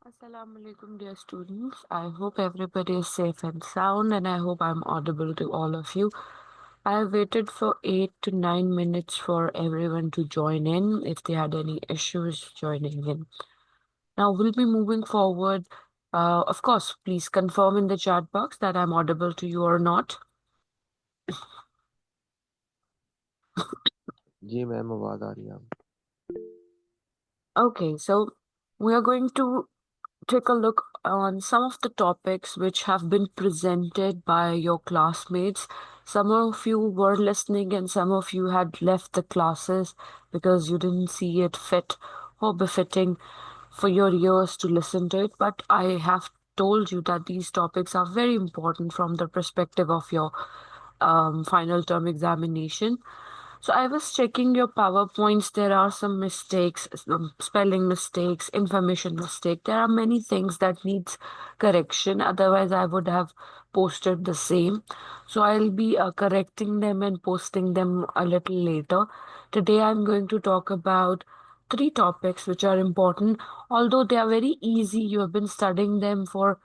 Assalamu alaikum, dear students. I hope everybody is safe and sound, and I hope I'm audible to all of you. I waited for 8 to 9 minutes for everyone to join in if they had any issues joining in. Now we'll be moving forward. Of course, please confirm in the chat box that I'm audible to you or not. जी ma'am आवाज़ आ रही है आप Okay, so we are going to take a look on some of the topics which have been presented by your classmates. Some of you were listening, and some of you had left the classes because you didn't see it fit or befitting for your ears to listen to it. But I have told you that these topics are very important from the perspective of your final term examination. So I was checking your PowerPoints. There are some mistakes, some spelling mistakes, information mistake. There are many things that needs correction. Otherwise, I would have posted the same. So I'll be correcting them and posting them a little later. Today, I'm going to talk about three topics which are important. Although they are very easy, you have been studying them for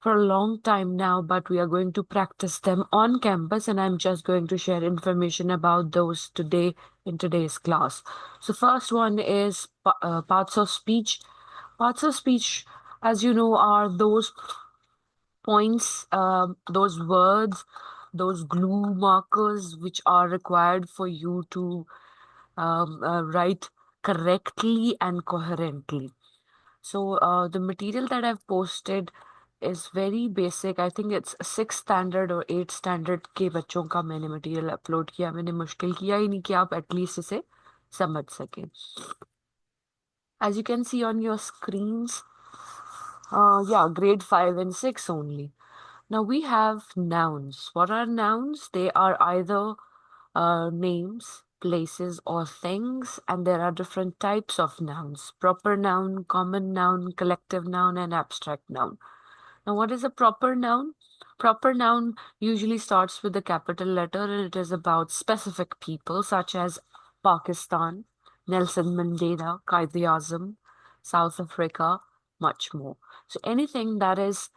a long time now, but we are going to practice them on campus, and I'm just going to share information about those today in today's class. So, first one is parts of speech. Parts of speech, as you know, are those points, those words, those glue markers which are required for you to write correctly and coherently. So the material that I've posted is very basic. I think it's 6th standard और 8th standard के बच्चों का मैंने material upload किया. मैंने मुश्किल किया ही नहीं कि आप एटलीस्ट इसे समझ सकें. As you can see on your screens, yeah, grade 5 and 6 only. Now we have nouns. What are nouns? They are either names, places, or things, and there are different types of nouns: proper noun, common noun, collective noun, and abstract noun. Now, what is a proper noun? Proper noun usually starts with a capital letter, and it is about specific people such as Pakistan, Nelson Mandela, Quaid-e-Azam, South Africa, much more. So anything that is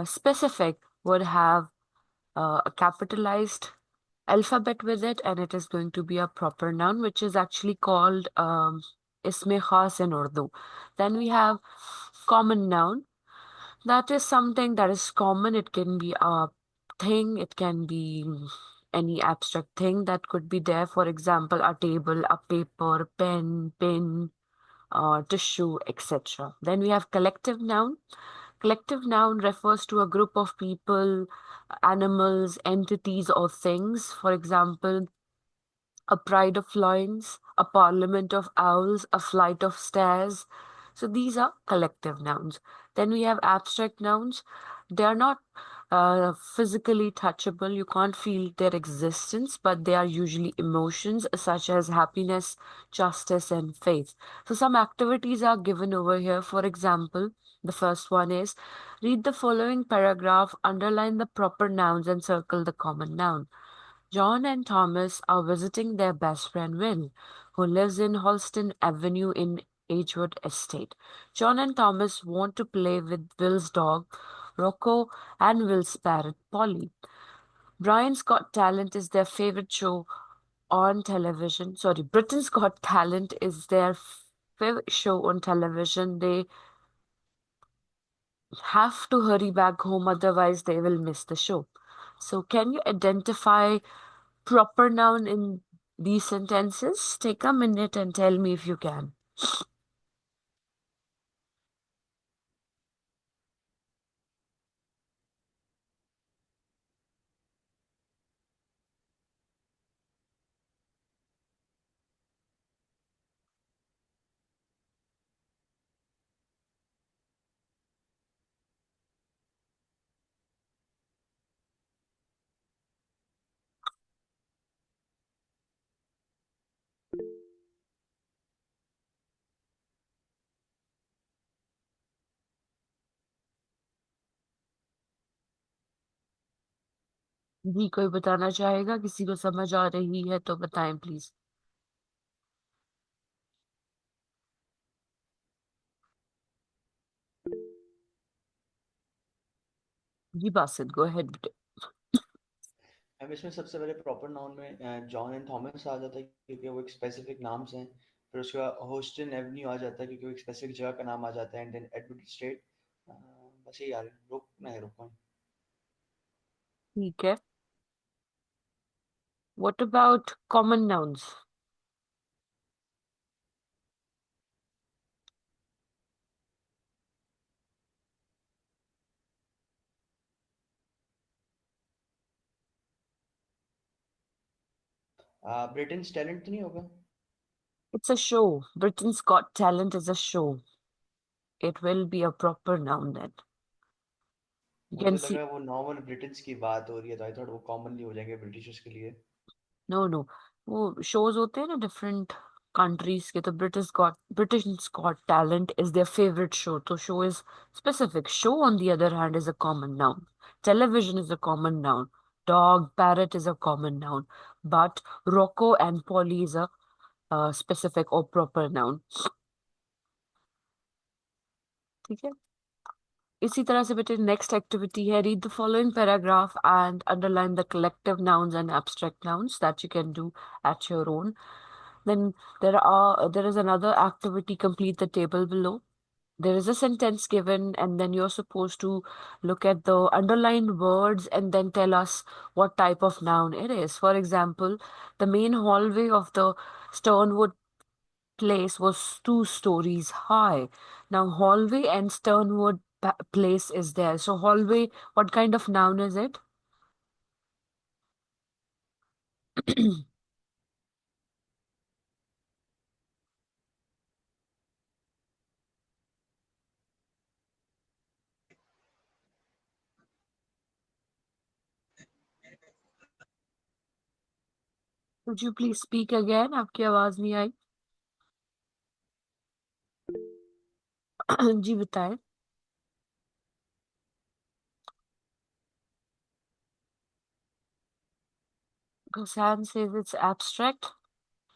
specific would have a capitalized alphabet with it, and it is going to be a proper noun, which is actually called isme khas in Urdu. Then we have common noun. That is something that is common. It can be a thing, it can be any abstract thing that could be there. For example, a table, a paper, pen, pin, tissue, etc. Then we have collective noun. Collective noun refers to a group of people, animals, entities, or things. For example, a pride of lions, a parliament of owls, a flight of stairs. So these are collective nouns. Then we have abstract nouns. They are not physically touchable. You can't feel their existence, but they are usually emotions such as happiness, justice, and faith. So some activities are given over here. For example, the first one is read the following paragraph, underline the proper nouns, and circle the common noun. John and Thomas are visiting their best friend Will, who lives in Holston Avenue in Edgewood Estate. John and Thomas want to play with Will's dog, Rocco, and Will's parrot, Polly. Brian's Got Talent is their favorite show on television. Sorry, Britain's Got Talent is their favorite show on television. They have to hurry back home, otherwise, they will miss the show. So, can you identify proper noun in these sentences? Take a minute and tell me if you can. जी, कोई बताना चाहेगा? किसी को समझ आ रही है तो बताएं प्लीज. जी बासित, गो अहेड। मैम इसमें सबसे पहले प्रॉपर नाउन में जॉन एंड थॉमस आ जाता है क्योंकि वो एक स्पेसिफिक नाम से हैं। फिर उसके बाद होस्टन एवेन्यू आ जाता है क्योंकि वो एक स्पेसिफिक जगह का नाम आ जाता है। And then Edward straight. बस ये यार रुकना है रुको। ठीक है। What about common nouns? Britain's talent तो नहीं होगा? It's a show. Britain's Got Talent is a show. It will be a proper noun then. You मुझे can लगा see. वो नॉर्मल ब्रिटेन्स की बात हो रही है तो आई थॉट वो कॉमनली हो जाएंगे ब्रिटिशर्स के लिए। No, no. वो shows होते हैं ना different countries के, तो Britain's Got Talent is their favorite show. तो show is specific. Show on the other hand is a common noun. Television is a common noun. Dog, parrot is a common noun. But Rocco and Polly is a specific or proper noun. ठीक है। इसी तरह से बेटे next activity है, read the following paragraph and underline the collective nouns and abstract nouns that you can do at your own. Then there is another activity, complete the table below. There is a sentence given, and then you're supposed to look at the underlined words and then tell us what type of noun it is. For example, the main hallway of the Sternwood place was 2 stories high. Now, hallway and Sternwood place is there. So, hallway, what kind of noun is it? Could you please speak again? आपकी आवाज नहीं आई। जी बताएं। Ghassan says it's abstract.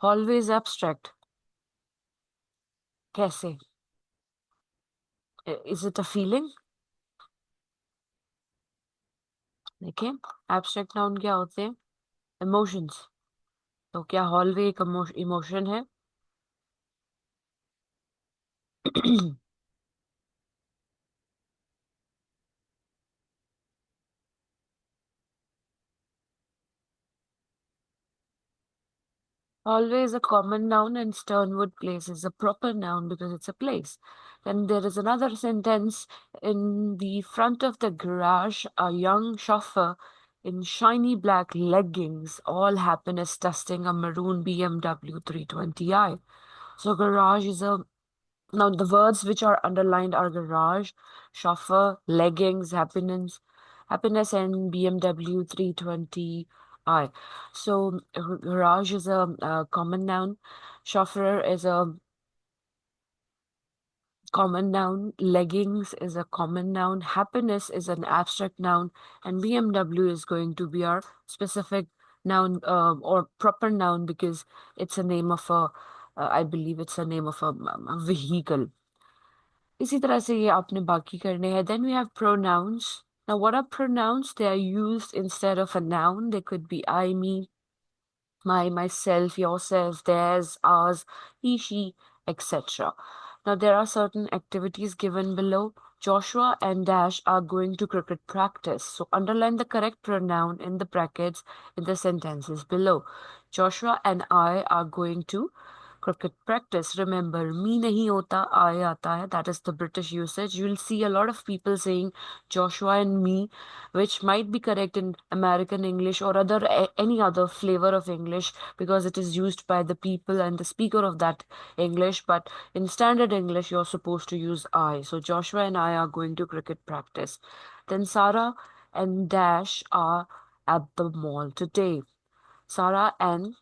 Hallway is abstract. कैसे? Is it a feeling? देखिए, abstract noun क्या होते हैं? Emotions. तो क्या hallway एक इमोशन है? Always a common noun, and Sternwood Place is a proper noun because it's a place. Then there is another sentence, in the front of the garage, a young chauffeur in shiny black leggings, all happiness, testing a maroon BMW 320i. So garage is a, now the words which are underlined are garage, chauffeur, leggings, happiness, and BMW 320i. So garage is a common noun, chauffeur is a common noun, leggings is a common noun, happiness is an abstract noun, and BMW is going to be our specific noun, or proper noun, because it's a name of a, I believe it's a name of a vehicle. इसी तरह से ये आपने बाकी करने हैं. Then we have pronouns. Now, what are pronouns? They are used instead of a noun. They could be I, me, my, myself, yourself, theirs, ours, he, she, etc. Now, there are certain activities given below. Joshua and Dash are going to cricket practice. So, underline the correct pronoun in the brackets in the sentences below. Joshua and I are going to cricket practice. Remember, me nahi hota, I aata hai. That is the British usage. You will see a lot of people saying Joshua and me, which might be correct in American English or any other flavor of English, because it is used by the people and the speaker of that English. But in standard English, you're supposed to use I. So Joshua and I are going to cricket practice. Then Sarah and Dash are at the mall today. Sarah and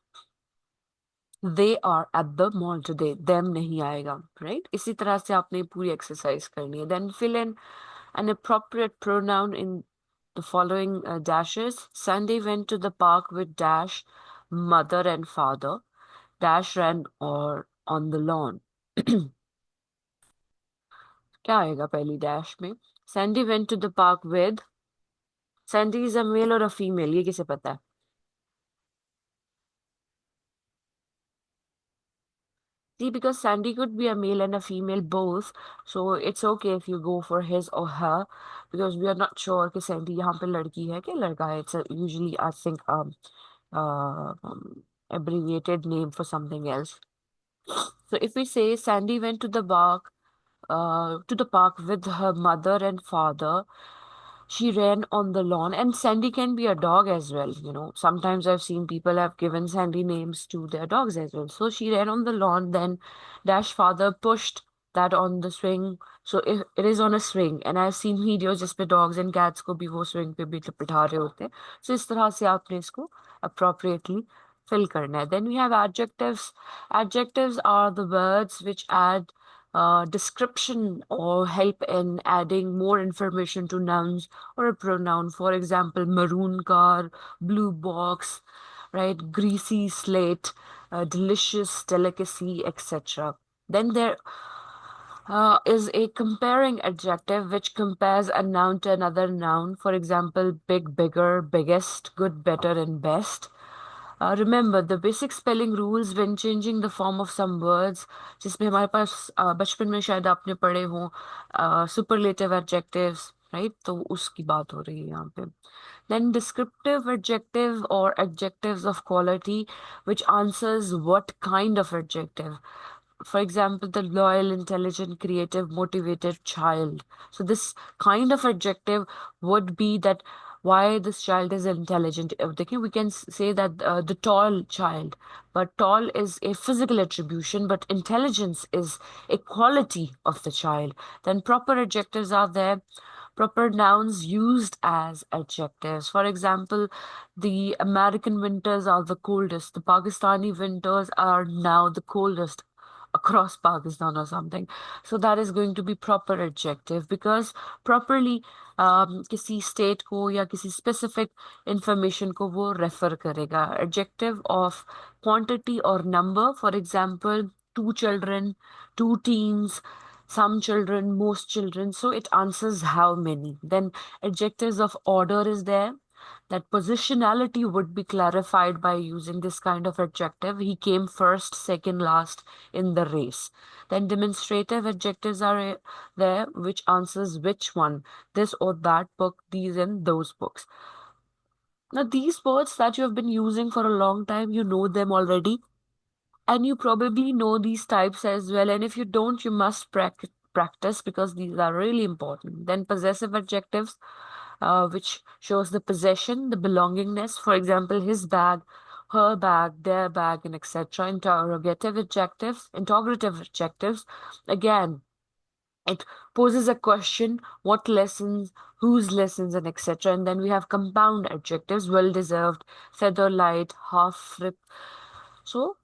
they are at the mall today. Them नहीं आएगा, right? इसी तरह से आपने पूरी exercise करनी है. Then fill in an appropriate pronoun in the following dashes. Sandy went to the park with Dash, mother and father. Dash ran or on the lawn. क्या आएगा पहली dash में? Sandy went to the park with Sandy is a male or a female? ये किसे पता है? See, because Sandy could be a male and a female both, so it's okay if you go for his or her, because we are not sure कि Sandy यहाँ पे लड़की है कि लड़का है. It's usually, I think, abbreviated name for something else. So if we say Sandy went to the park with her mother and father. She ran on the lawn, and Sandy can be a dog as well. Sometimes I've seen people have given Sandy names to their dogs as well. So she ran on the lawn, then Dash father pushed that on the swing. So it is on a swing, and I've seen videos जिसपे dogs and cats को भी वो swing पे भी बिठा रहे होते हैं. So इस तरह से आपने इसको appropriately fill करना है. Then we have adjectives. Adjectives are the words which add description or help in adding more information to nouns or a pronoun. For example, maroon car, blue box, right? Greasy slate, delicious delicacy, etc. Then there is a comparing adjective which compares a noun to another noun. For example, big, bigger, biggest, good, better, and best. Remember the basic spelling rules when changing the form of some words जिसमें हमारे पास बचपन में शायद आपने पढ़े हों superlative adjectives, right? तो उसकी बात हो रही है यहाँ पे. Then descriptive adjective or adjectives of quality which answers what kind of adjective. For example, the loyal, intelligent, creative, motivated child. So this kind of adjective would be that why this child is intelligent. We can say that the tall child, but tall is a physical attribution, but intelligence is a quality of the child. Then proper adjectives are there. Proper nouns used as adjectives. For example, the American winters are the coldest. The Pakistani winters are now the coldest across Pakistan or something. So that is going to be proper adjective because properly किसी state को या किसी specific information को वो refer करेगा. Adjective of quantity or number, for example, two children, two teens, some children, most children. So it answers how many. Then adjectives of order is there. That positionality would be clarified by using this kind of adjective. He came first, second, last in the race. Then demonstrative adjectives are there, which answers which one, this or that book, these and those books. Now, these words that you have been using for a long time, you know them already. And you probably know these types as well. And if you don't, you must practice because these are really important. Then possessive adjectives, which shows the possession, the belongingness. For example, his bag, her bag, their bag, and etc. Interrogative adjectives. Again, it poses a question: what lessons, whose lessons, and etc. And then we have compound adjectives: well deserved, feather light, half rip. So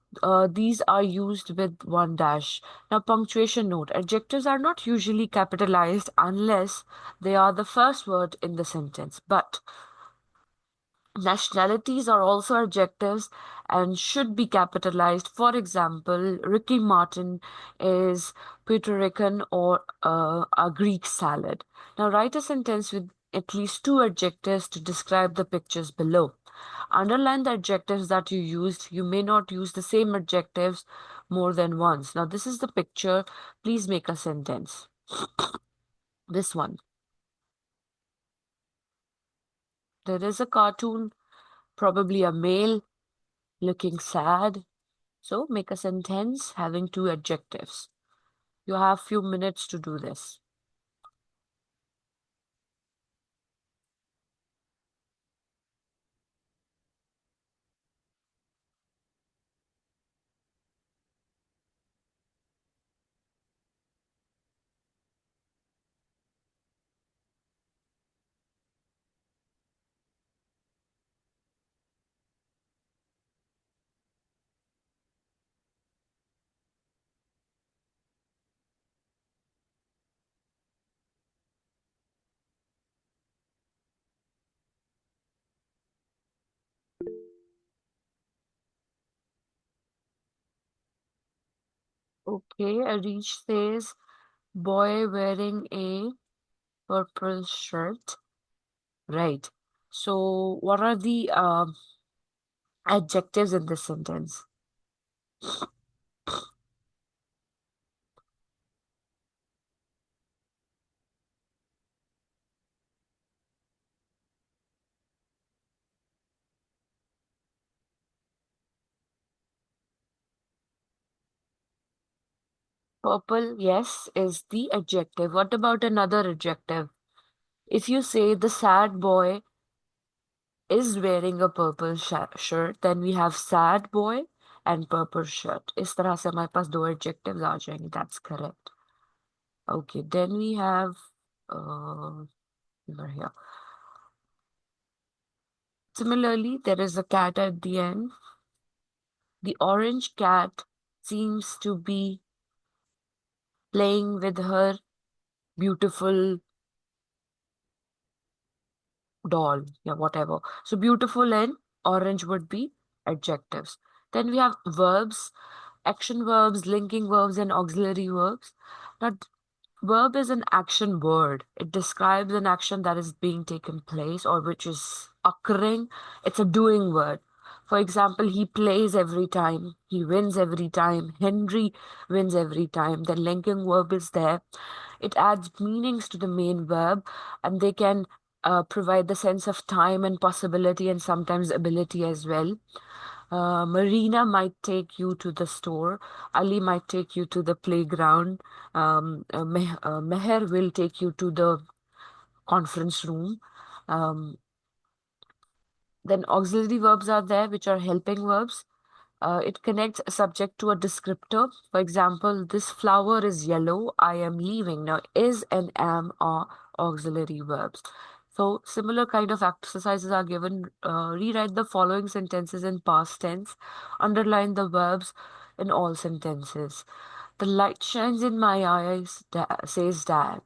these are used with one dash. Now, punctuation note: adjectives are not usually capitalized unless they are the first word in the sentence. But nationalities are also adjectives and should be capitalized. For example, Ricky Martin is Puerto Rican or a Greek salad. Now, write a sentence with at least two adjectives to describe the pictures below. Underline the adjectives that you used. You may not use the same adjectives more than once. Now, this is the picture. Please make a sentence. This one. There is a cartoon, probably a male looking sad. So make a sentence having two adjectives. You have few minutes to do this. Okay, Arish says, boy wearing a purple shirt. Right. So what are the adjectives in this sentence? Purple, yes, is the adjective. What about another adjective? If you say the sad boy is wearing a purple shirt, then we have sad boy and purple shirt. इस तरह से हमारे पास दो adjectives आ जाएंगे. That's correct. Okay, then we have over here. Similarly, there is a cat at the end. The orange cat seems to be playing with her beautiful doll, yeah, whatever. So beautiful and orange would be adjectives. Then we have verbs, action verbs, linking verbs, and auxiliary verbs. Now, verb is an action word. It describes an action that is being taken place or which is occurring. It's a doing word. For example, he plays every time, he wins every time, Henry wins every time. The linking verb is there. It adds meanings to the main verb, and they can provide the sense of time and possibility and sometimes ability as well. Marina might take you to the store. Ali might take you to the playground. Meher will take you to the conference room. Um, then auxiliary verbs are there, which are helping verbs. It connects a subject to a descriptor. For example, this flower is yellow. I am leaving. Now, is and am are auxiliary verbs. So, similar kind of exercises are given. Rewrite the following sentences in past tense. Underline the verbs in all sentences. The light shines in my eyes, says Dad.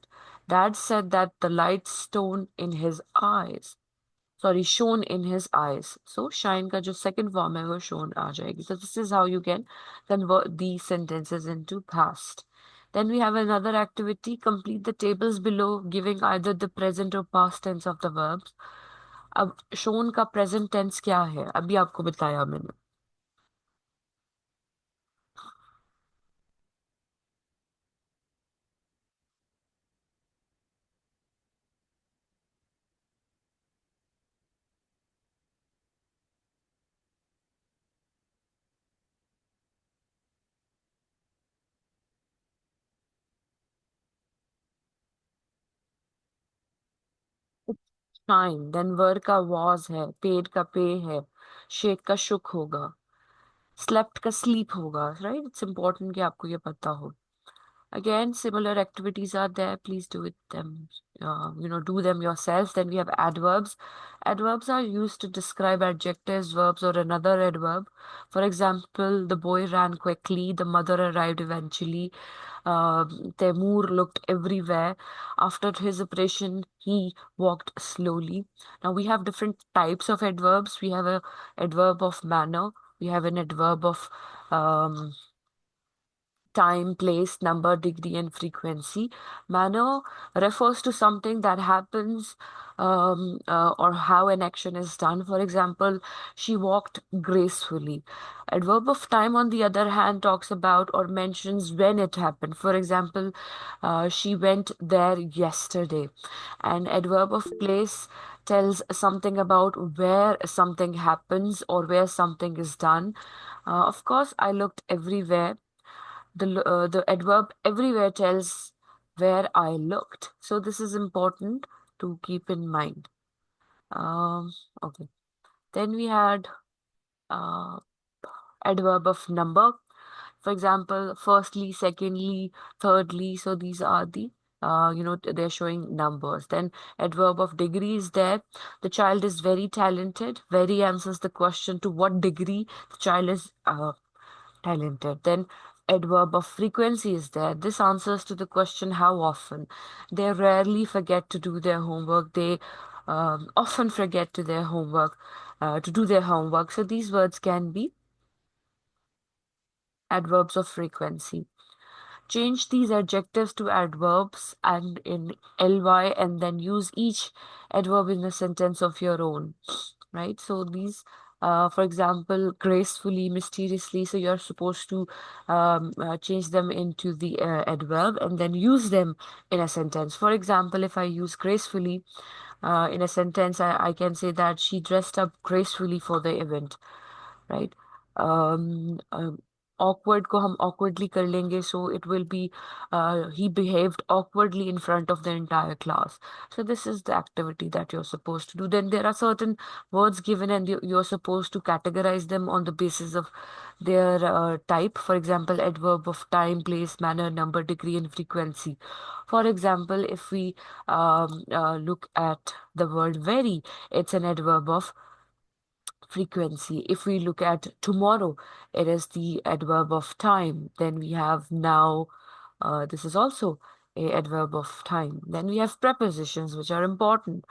Dad said that the light shone in his eyes. Sorry, shone in his eyes. So shine का जो second form है वो shown आ जाएगी. So this is how you can convert these sentences into past. Then we have another activity. Complete the tables below, giving either the present or past tense of the verbs. अब shown का present tense क्या है? अभी आपको बताया मैंने. Shine. Then were का was है. Paid का pay है. Shake का shook होगा. Slept का sleep होगा. Right? It's important कि आपको ये पता हो. Again, similar activities are there. Please do it them. Do them yourself. Then we have adverbs. Adverbs are used to describe adjectives, verbs, or another adverb. For example, the boy ran quickly. The mother arrived eventually. Temur looked everywhere. After his operation, he walked slowly. Now we have different types of adverbs. We have a adverb of manner. We have an adverb of um, time, place, number, degree, and frequency. Manner refers to something that happens or how an action is done. For example, she walked gracefully. Adverb of time, on the other hand, talks about or mentions when it happened. For example, she went there yesterday. And adverb of place tells something about where something happens or where something is done. Of course, I looked everywhere. The adverb everywhere tells where I looked. So this is important to keep in mind. Um, okay. Then we had uh, adverb of number. For example, firstly, secondly, thirdly. So these are the they're showing numbers. Then adverb of degree is there. The child is very talented. Very answers the question to what degree the child is talented. Then adverb of frequency is there. This answers to the question how often. They rarely forget to do their homework. They often forget to do their homework. So these words can be adverbs of frequency. Change these adjectives to adverbs and in ly, and then use each adverb in a sentence of your own, right? So these, for example, gracefully, mysteriously, so you're supposed to change them into the adverb and then use them in a sentence. For example, if I use gracefully in a sentence, I can say that she dressed up gracefully for the event, right? Awkward को हम awkwardly कर लेंगे, so it will be he behaved awkwardly in front of the entire class. So this is the activity that you're supposed to do. Then there are certain words given, and you're supposed to categorize them on the basis of their type. For example, adverb of time, place, manner, number, degree, and frequency. For example, if we look at the word very, it's an adverb of frequency. If we look at tomorrow, it is the adverb of time. Then we have now. This is also a adverb of time. Then we have prepositions, which are important.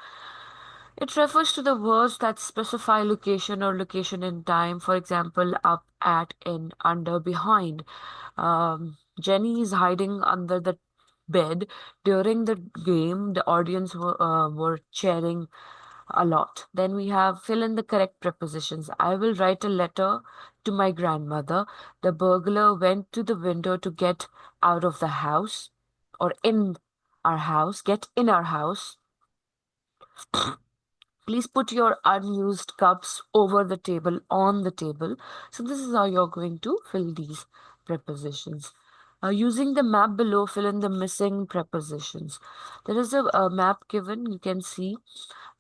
It refers to the words that specify location or location in time. For example, up, at, in, under, behind. Jenny is hiding under the bed. During the game, the audience were cheering a lot. Then we have fill in the correct prepositions. I will write a letter to my grandmother. The burglar went to the window to get out of the house or in our house. Get in our house. Please put your unused cups over the table, on the table. So this is how you're going to fill these prepositions. Using the map below, fill in the missing prepositions. There is a map given. You can see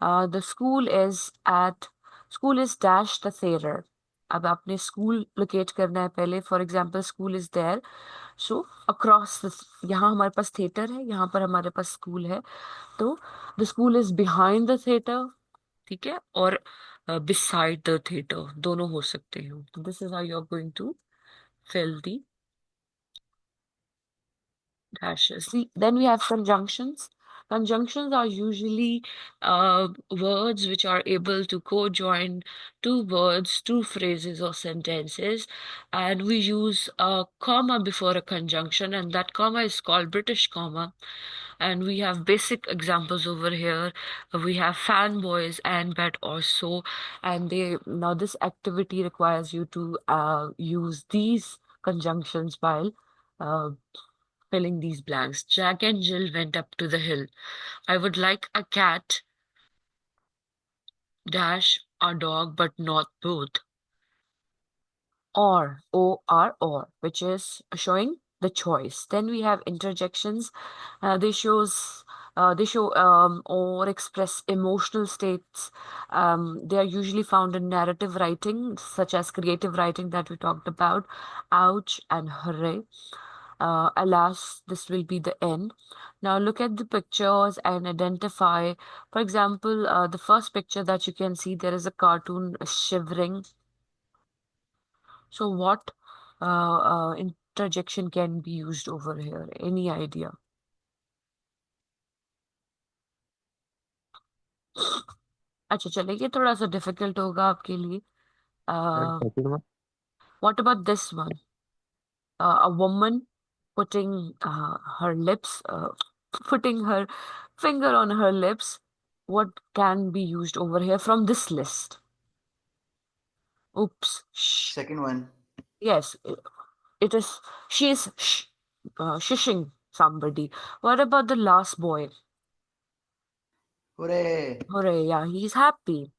the school is dash the theater. अब आपने school locate करना है पहले. For example, school is there. So across the, यहाँ हमारे पास theater है, यहाँ पर हमारे पास school है. तो the school is behind the theater, ठीक है, और beside the theater, दोनों हो सकते हैं. This is how you're going to fill the dashes. See, then we have conjunctions. Conjunctions are usually words which are able to co-join two words, two phrases or sentences, and we use a comma before a conjunction, and that comma is called British comma. And we have basic examples over here. We have fanboys and bet or so, and now this activity requires you to use these conjunctions while filling these blanks. Jack and Jill went up to the hill. I would like a cat dash a dog, but not both. Or, or, which is showing the choice. Then we have interjections. They show or express emotional states. They are usually found in narrative writing, such as creative writing that we talked about. Ouch and hooray. Alas, this will be the end. Now look at the pictures and identify. For example, the first picture that you can see, there is a cartoon shivering. So what interjection can be used over here? Any idea? अच्छा चलिए, ये थोड़ा सा difficult होगा आपके लिए. What about this one? A woman putting her lips, putting her finger on her lips. What can be used over here from this list? Oops. Shh. Second one. Yes, it is. She is shushing somebody. What about the last boy? Hooray! Hooray! Yeah, he's happy.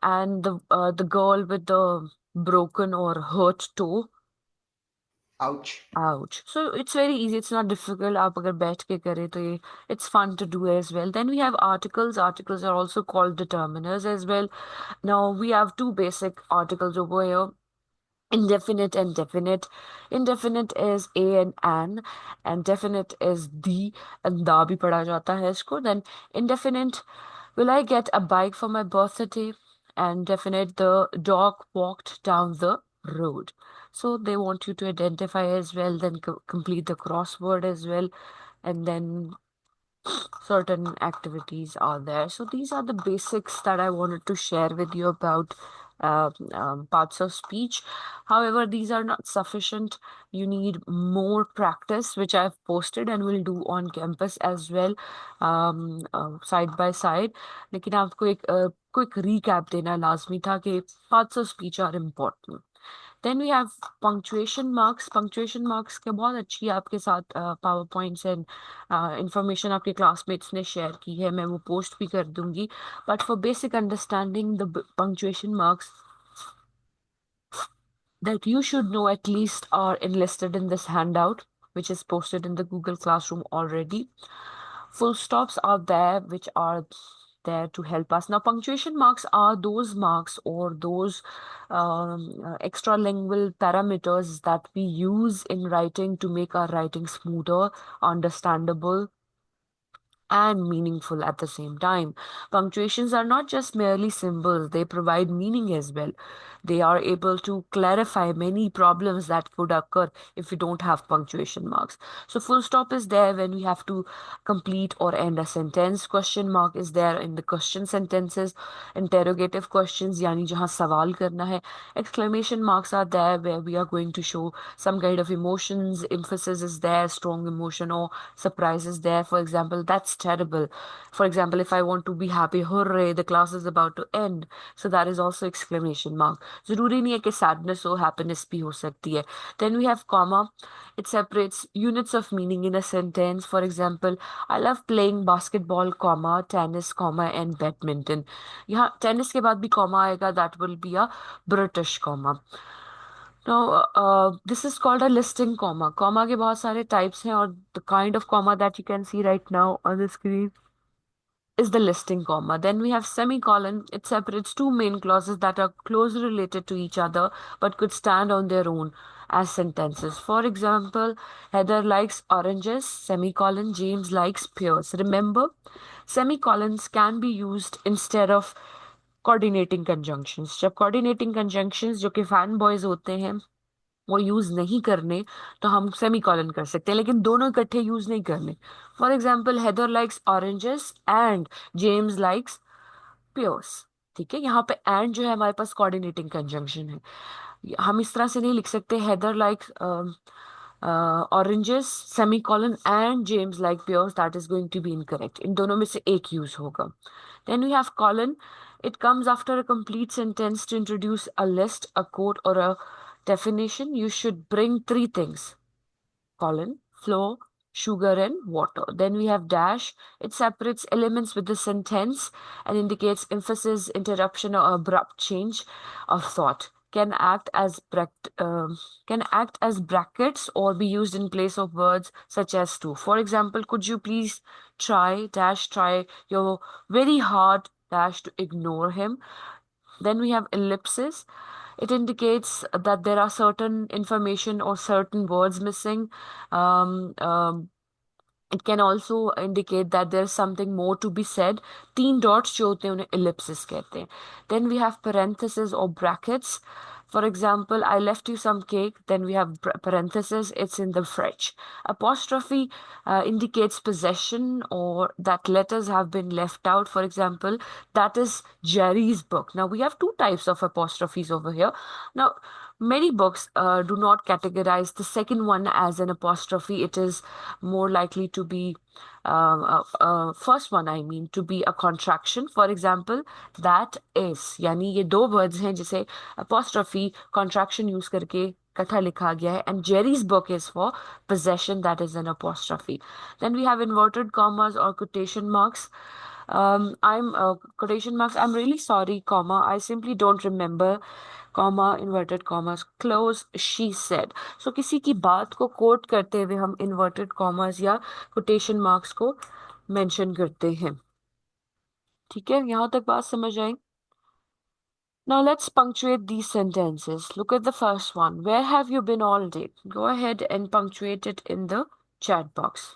And the girl with the broken or hurt toe. Ouch. Ouch. So it's very easy. It's not difficult. आप अगर बैठ के करें तो ये it's fun to do as well. Then we have articles. Articles are also called determiners as well. Now we have two basic articles over here. Indefinite and definite. Indefinite is a and an, definite is the, and da भी पढ़ा जाता है इसको. Then indefinite, will I get a bike for my birthday? And definite, the dog walked down the road. So they want you to identify as well, then complete the crossword as well, and then certain activities are there. So these are the basics that I wanted to share with you about parts of speech. However, these are not sufficient. You need more practice, which I've posted and will do on campus as well, side by side. लेकिन आपको एक quick recap देना लाजमी था कि parts of speech are important. Then we have punctuation marks. Punctuation marks के बहुत अच्छी आपके साथ पावर पॉइंट्स एंड इंफॉर्मेशन आपके क्लासमेट्स ने शेयर की है, मैं वो पोस्ट भी कर दूंगी. But for basic understanding the punctuation marks that you should know at least are enlisted in this handout, which is posted in the Google Classroom already. Full stops are there, which are there to help us. Now, punctuation marks are those marks or those extra lingual parameters that we use in writing to make our writing smoother, understandable, and meaningful at the same time. Punctuations are not just merely symbols, they provide meaning as well. They are able to clarify many problems that could occur if we don't have punctuation marks. So, full stop is there when we have to complete or end a sentence. Question mark is there in the question sentences. Interrogative questions, yani jahan sawal karna hai. Exclamation marks are there where we are going to show some kind of emotions. Emphasis is there, strong emotion or surprise is there. For example, that's terrible. For example, if I want to be happy, hooray, the class is about to end. So that is also exclamation mark. जरूरी नहीं है कि sadness हो, happiness भी हो सकती है. Then we have comma. It separates units of meaning in a sentence. For example, I love playing basketball, comma, tennis, comma, and badminton. यहाँ tennis के बाद भी comma आएगा. That will be a British comma. Now, this is called a listing comma. Comma के बहुत सारे types हैं और the kind of comma that you can see right now on the screen is the listing comma. Then we have semicolon. It separates two main clauses that are closely related to each other but could stand on their own as sentences. For example, Heather likes oranges, semicolon, James likes pears. Remember, semicolons can be used instead of coordinating conjunctions. जब coordinating conjunctions जो कि fan boys होते हैं वो use नहीं करने तो हम सेमी कॉलन कर सकते हैं, लेकिन दोनों इकट्ठे यूज नहीं करने. For example, Heather likes oranges and James likes pears. ठीक है, यहाँ पे एंड जो है हमारे पास कोऑर्डिनेटिंग कंजंक्शन है. हम इस तरह से नहीं लिख सकते Heather likes oranges semicolon and James like pears. That is going to be incorrect. इन दोनों में से एक यूज होगा. Then we have colon. It comes after a complete sentence to introduce a list, a quote, or a definition. You should bring three things: colon, flour, sugar, and water. Then we have dash. It separates elements with the sentence and indicates emphasis, interruption, or abrupt change of thought. Can act as brackets or be used in place of words such as to. For example, could you please try your very hard dash to ignore him. Then we have ellipsis. It indicates that there are certain information or certain words missing. Um, um, it can also indicate that there's something more to be said. तीन dots जो होते हैं उन्हें ellipsis कहते हैं. Then we have parentheses or brackets. For example, I left you some cake. Then we have parentheses. It's in the fridge. Apostrophe indicates possession or that letters have been left out. For example, that is Jerry's book. Now we have two types of apostrophes over here. Now, many books do not categorize the second one as an apostrophe. It is more likely to be first one, I mean, to be a contraction. For example, that is. यानी ये दो words हैं जिसे apostrophe contraction use करके इकट्ठा लिखा गया है. And Jerry's book is for possession. That is an apostrophe. Then we have inverted commas or quotation marks. I'm quotation marks. I'm really sorry, comma. I simply don't remember. Comma, inverted commas, close, she said. So किसी की बात को coat करते हुए हम inverted commas या quotation marks को mention करते हैं. ठीक है, यहाँ तक बात समझ आई? Now let's punctuate these sentences. Look at the first one. Where have you been all day? Go ahead and punctuate it in the chat box.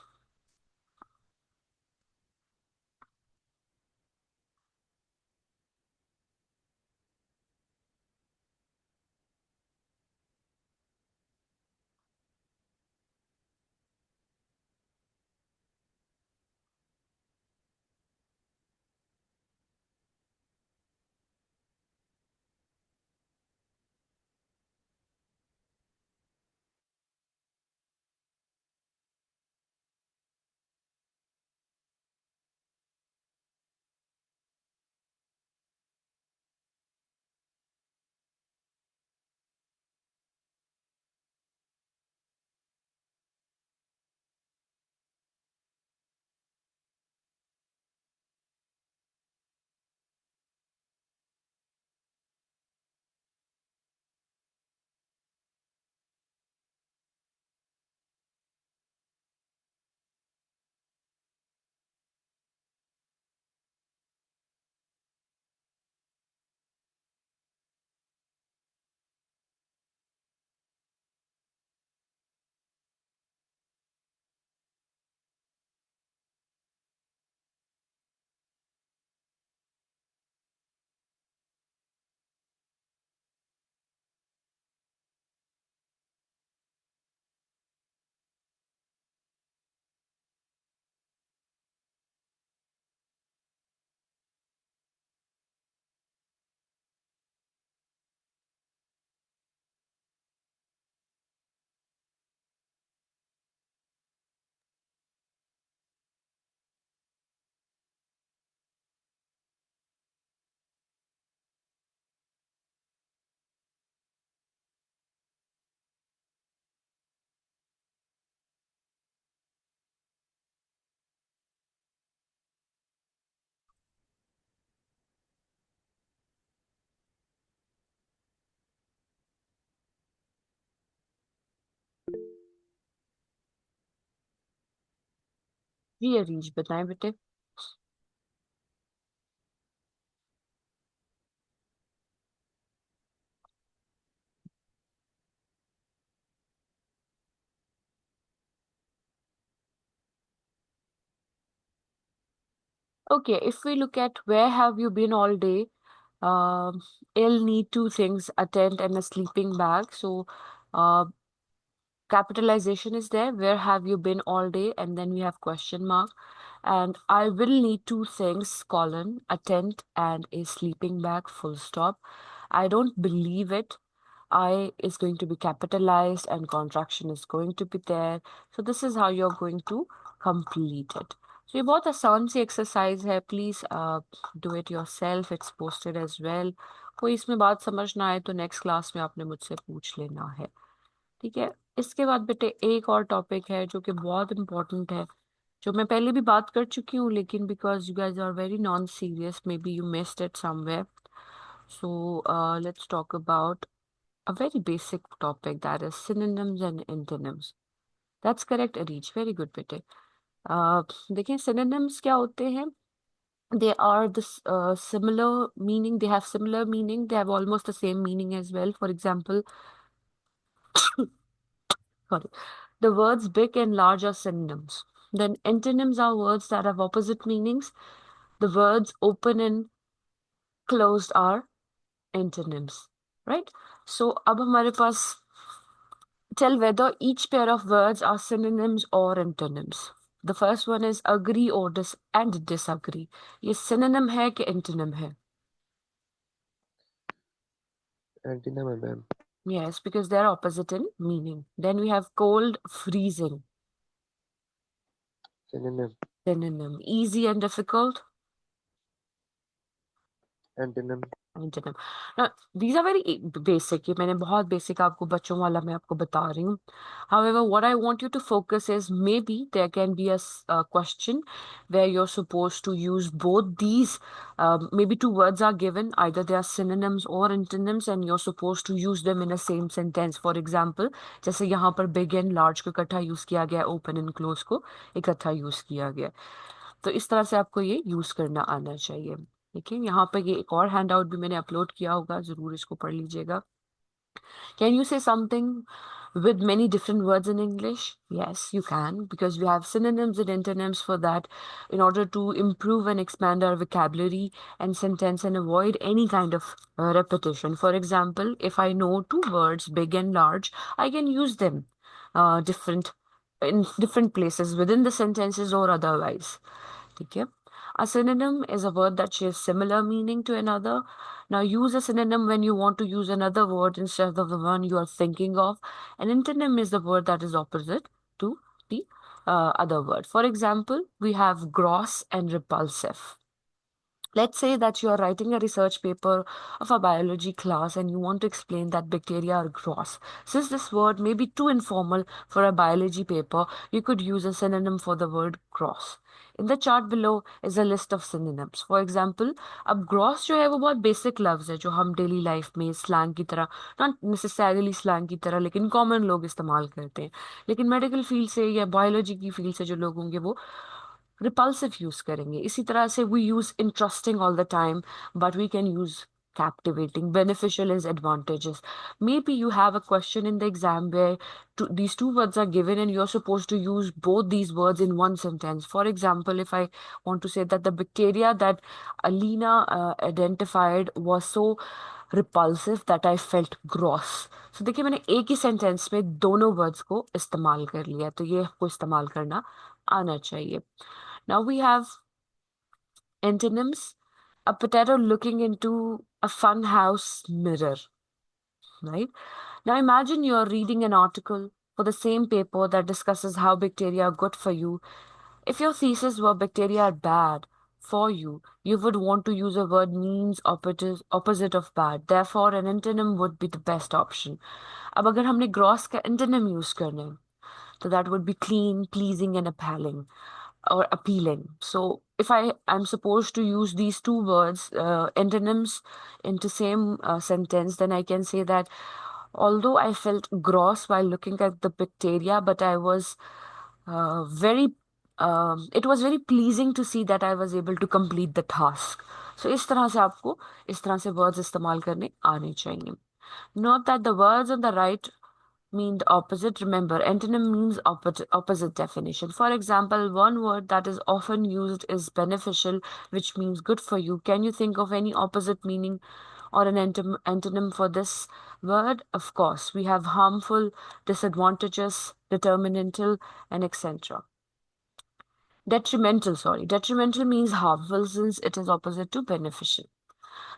जी अरीज बताएं बेटे। Okay, if we look at where have you been all day, it'll need two things, a tent and a sleeping bag. So, uh, capitalization is there. Where have you been all day? And then we have question mark. And I will need two things, colon, a tent and a sleeping bag, full stop. I don't believe it. I is going to be capitalized and contraction is going to be there. So this is how you're going to complete it. So ये बहुत आसान सी exercise है, please do it yourself, it's posted as well. कोई इसमें बात समझ ना आए तो नेक्स्ट क्लास में आपने मुझसे पूछ लेना है, ठीक है। इसके बाद बेटे एक और टॉपिक है जो कि बहुत इंपॉर्टेंट है, जो मैं पहले भी बात कर चुकी हूँ, लेकिन because you guys are very non serious, maybe you missed it somewhere. So let's talk about a very basic topic, that is synonyms and antonyms. That's correct, Areej. Very good, bete. देखिए synonyms क्या होते हैं? They are this similar meaning. They have similar meaning. They have almost the same meaning as well. For example, sorry, the words big and large are synonyms. Then antonyms are words that have opposite meanings. The words open and closed are antonyms, right? So अब हमारे पास, tell whether each pair of words are synonyms or antonyms. The first one is agree or and disagree. ये synonym है कि antonym है? Antenna में ma'am. Yes, because they are opposite in meaning. Then we have cold, freezing. Synonym. Synonym. Easy and difficult. Antonym. Antonym. Now, these are very basic. ये मैंने बहुत basic आपको बच्चों वाला मैं आपको बता रही हूँ. However, what I want you to focus is maybe there can be a question where you're supposed to use both these. Maybe two words are given, either they are synonyms or antonyms, and you're supposed to use them in a same sentence. For example, जैसे यहाँ पर big and large को इकट्ठा use किया गया, open and close को इकट्ठा use किया गया. तो इस तरह से आपको ये यूज करना आना चाहिए. देखिए यहाँ पर ये एक और हैंड आउट भी मैंने अपलोड किया होगा, जरूर इसको पढ़ लीजिएगा. Can you say something with many different words in English? Yes, you can, because we have synonyms and antonyms for that in order to improve and expand our vocabulary and sentence and avoid any kind of repetition. For example, if I know two words, big and large, I can use them different in different places within the sentences or otherwise. ठीक है. A synonym is a word that shares similar meaning to another. Now use a synonym when you want to use another word instead of the one you are thinking of. An antonym is the word that is opposite to the other word. For example, we have gross and repulsive. Let's say that you are writing a research paper of a biology class and you want to explain that bacteria are gross. Since this word may be too informal for a biology paper, you could use a synonym for the word gross. In the chart below is a list of synonyms. For example, अब gross जो है वो बहुत basic लफ्ज है जो हम daily life में slang की तरह, not necessarily slang की तरह, लेकिन common लोग इस्तेमाल करते हैं. लेकिन medical field से या biology की field से जो लोग होंगे वो रिपल्सिव यूज करेंगे. इसी तरह से we use interesting all the time, but we can use captivating. Beneficial is advantages. Maybe you have a question in the exam where these two words are given and you're supposed to use both these words in one sentence. For example, if I want to say that the bacteria that Alina identified was so repulsive that I felt gross. So देखिए मैंने एक ही sentence में दोनों words को इस्तेमाल कर लिया, तो ये आपको इस्तेमाल करना आना चाहिए. Now we have antonyms. A potato looking into a fun house mirror, right? Now imagine you're reading an article for the same paper that discusses how bacteria are good for you. If your thesis were bacteria are bad for you, you would want to use a word means opposite of bad. Therefore, an antonym would be the best option. अब अगर हमने gross का antonym use करना है, so that would be clean, pleasing, and appalling or appealing. So if I'm supposed to use these two words, antonyms, into same sentence, then I can say that although I felt gross while looking at the bacteria, but I was very it was very pleasing to see that I was able to complete the task. So इस तरह से आपको इस तरह से words इस्तेमाल करने आने चाहिए. Note that the words on the right mean the opposite. Remember, antonym means opposite definition. For example, one word that is often used is beneficial, which means good for you. Can you think of any opposite meaning or an antonym for this word? Of course, we have harmful, disadvantageous, detrimental, and etc. Detrimental means harmful since it is opposite to beneficial.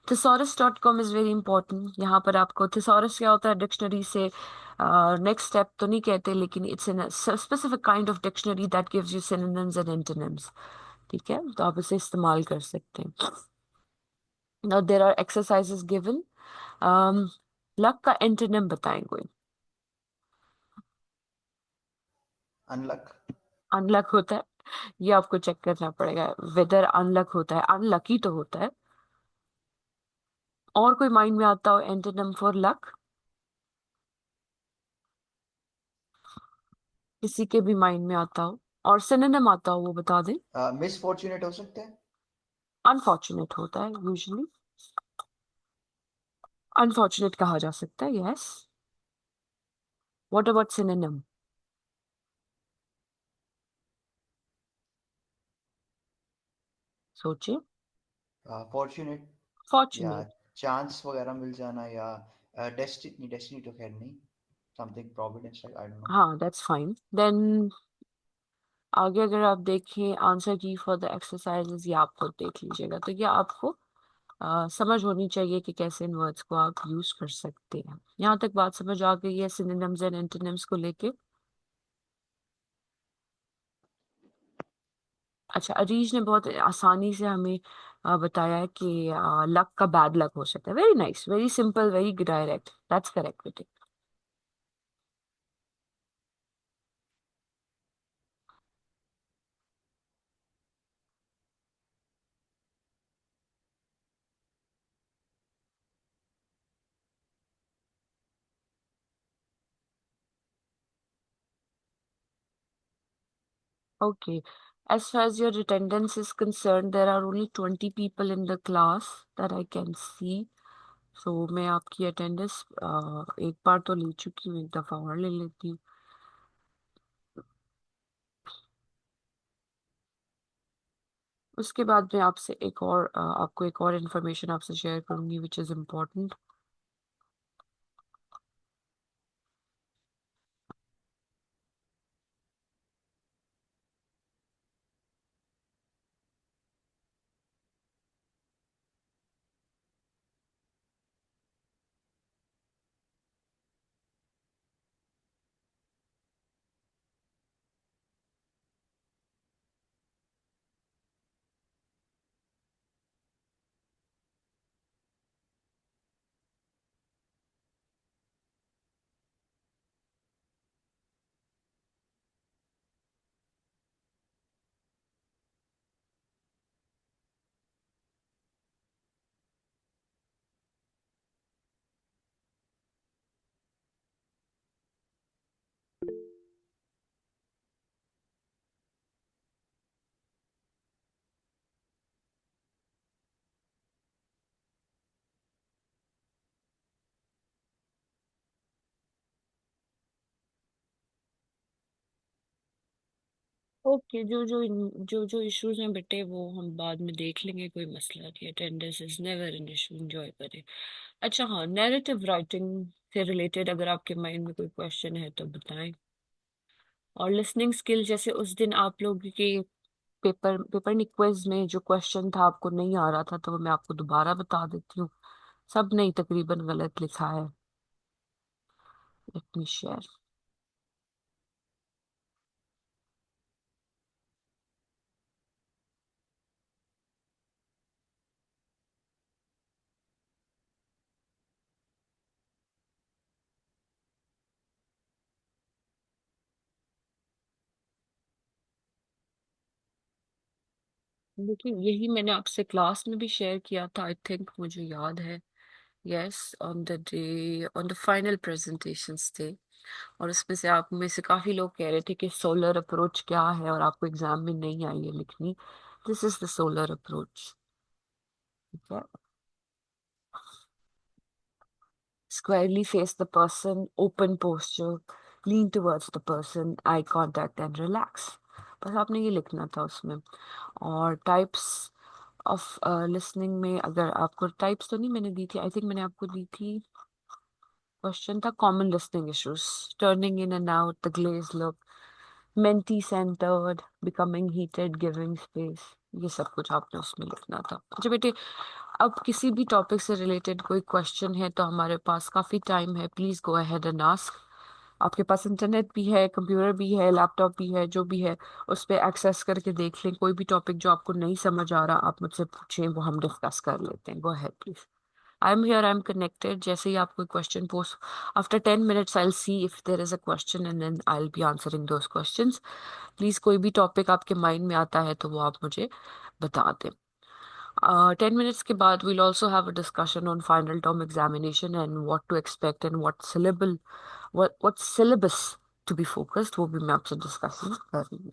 Thesaurus.com is very important. यहाँ पर आपको thesaurus क्या होता है dictionary से next step तो नहीं कहते, लेकिन it's in specific kind of dictionary that gives you synonyms and antonyms. ठीक है, तो आप इसे इस्तेमाल कर सकते हैं. Now there are exercises given. Luck का एंटोनिम बताएं कोई. अनलक. अनलक होता है, ये आपको चेक करना पड़ेगा वेदर अनलक होता है. अनलकी तो होता है. और कोई माइंड में आता हो एंटोनिम फॉर लक? किसी के भी माइंड में आता हो और सिनोनिम आता हो वो बता दें. मिसफॉर्चुनेट हो सकते हैं. अनफॉर्चुनेट होता है यूजुअली. अनफॉर्चुनेट कहा जा सकता है. यस. What about synonym? सोचिए. फॉर्चुनेट या फॉर्चुनेट. चांस वगैरह मिल जाना या डेस्टिनी तो खैर नहीं, something Providence like I don't know. हाँ, दैट्स फाइन. देन आगे अगर आप देखें आंसर की फॉर द एक्सरसाइजेस, ये आप खुद देख लीजिएगा. तो ये आपको समझ होनी चाहिए कि कैसे इन वर्ड्स को आप यूज कर सकते हैं. यहाँ तक बात समझ आ गई है सिनोनिम्स एंड एंटोनिम्स को लेके? अच्छा, अरीज ने बहुत आसानी से हमें बताया है कि लक का बैड लक हो सकता है. Very nice, very simple, very direct. That's correct बेटे. Okay. As far as your attendance is concerned, there are only 20 people in the class that I can see. So मैं आपकी attendance एक बार तो ले चुकी हूँ, एक दफा और ले लेती हूँ. उसके बाद मैं आपसे एक और आपको एक और इन्फॉर्मेशन आपसे शेयर करूंगी विच इज इम्पोर्टेंट. ओके, जो इश्यूज हैं बेटे वो हम बाद में देख लेंगे, कोई मसला नहीं. Attendance is never an issue, enjoy करें. अच्छा हाँ, नैरेटिव राइटिंग से रिलेटेड अगर आपके माइंड में कोई क्वेश्चन है तो बताएं. और लिसनिंग स्किल, जैसे उस दिन आप लोग के पेपर नहीं क्विज में जो क्वेश्चन था आपको नहीं आ रहा था, तो मैं आपको दोबारा बता देती हूँ. सब नहीं तकरीबन गलत लिखा है. Let me share. लेकिन यही मैंने आपसे क्लास में भी शेयर किया था, आई थिंक, मुझे याद है. Yes, on the day, on the final presentations day. और उसमें से आप में से काफी लोग कह रहे थे कि सोलर अप्रोच क्या है और आपको एग्जाम में नहीं आई है लिखनी। This is the solar approach. Squarely face the person, open posture, lean towards the person, eye contact and relax. बस आपने ये लिखना था उसमें। और टाइप्स ऑफ लिसनिंग में अगर आपको टाइप्स तो नहीं मैंने दी थी, आई थिंक मैंने आपको दी थी। क्वेश्चन था common listening issues, turning in and out, the glaze look, mentee centred, becoming heated, giving space. ये सब कुछ आपने उसमें लिखना था। अच्छा बेटे, अब किसी भी टॉपिक से रिलेटेड कोई क्वेश्चन है तो हमारे पास काफी टाइम है, please go ahead and ask. आपके पास इंटरनेट भी है, कंप्यूटर भी है, लैपटॉप भी है, जो भी है उस पर एक्सेस करके देख लें। कोई भी टॉपिक जो आपको नहीं समझ आ रहा आप मुझसे पूछें, वो हम डिस्कस कर लेते हैं। Go ahead please. I am here, I am connected. जैसे ही आप कोई question post, after 10 minutes I will see if there is a question and then I will be answering those questions. Please कोई भी topic आपके mind में आता है तो वो आप मुझे बता दें। 10 minutes के बाद we'll also have a discussion on final term examination and what to expect and what syllabus to be focused, वो भी मैं आपसे डिस्कशन कर रही हूँ।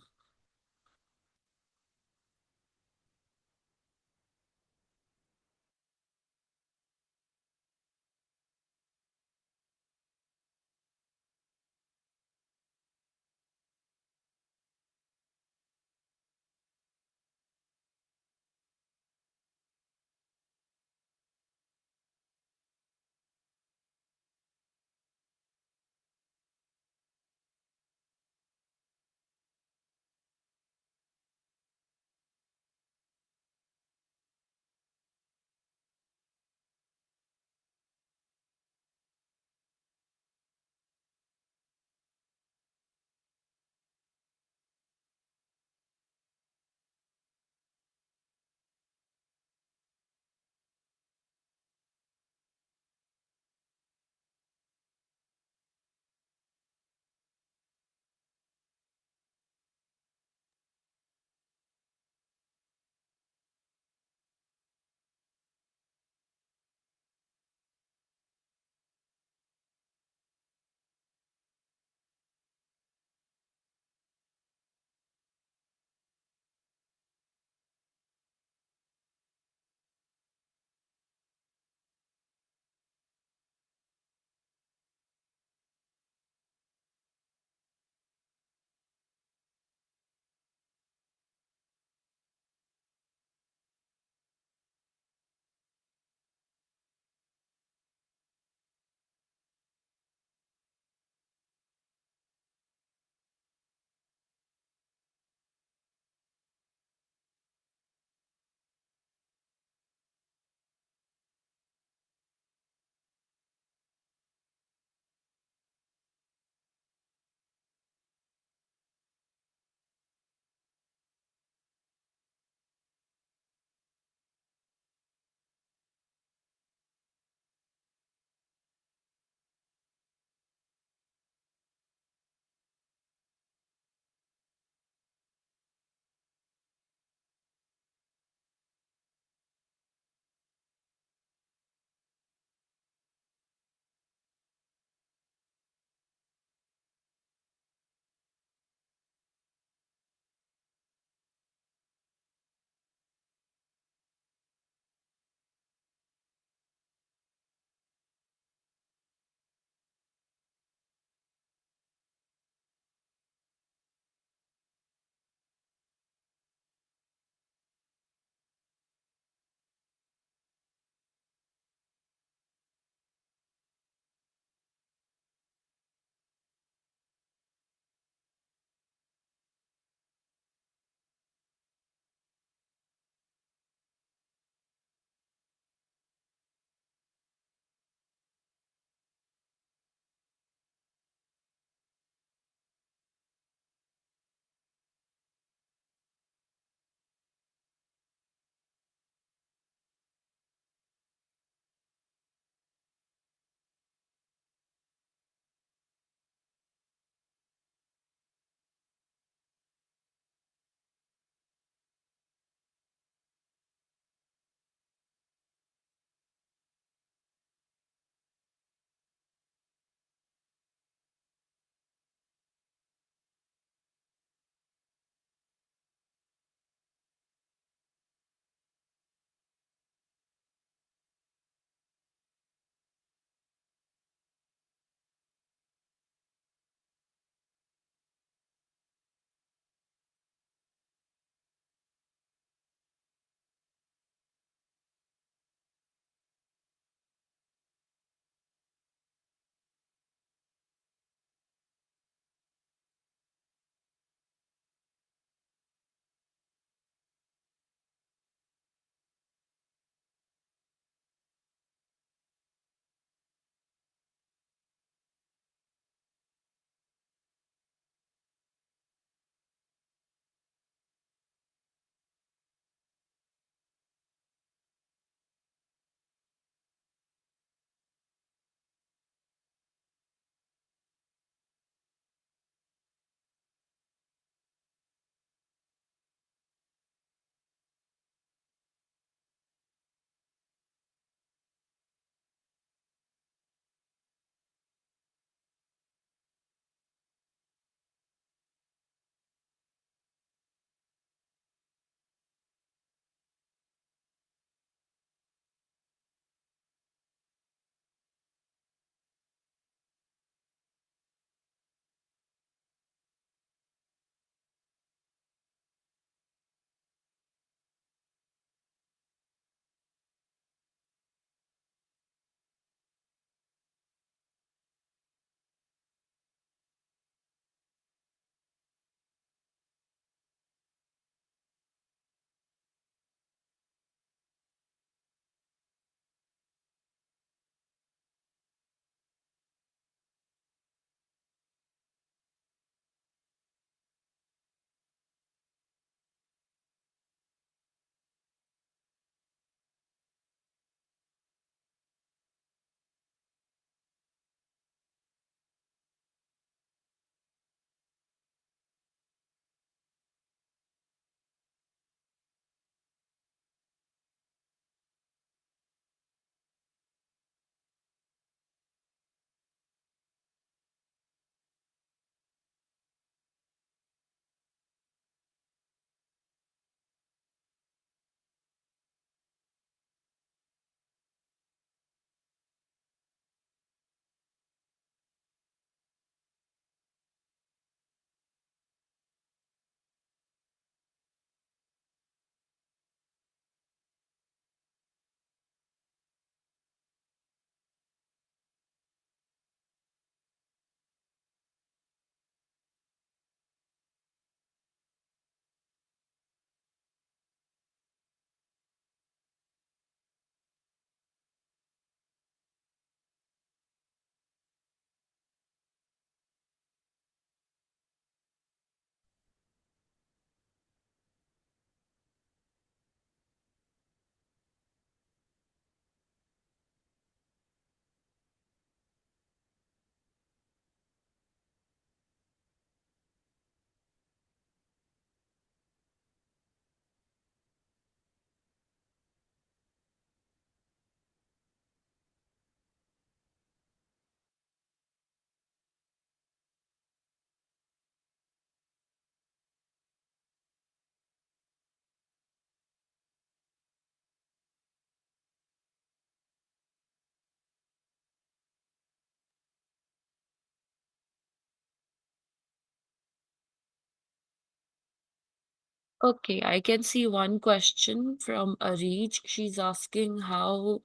Okay, I can see one question from Areej. She's asking how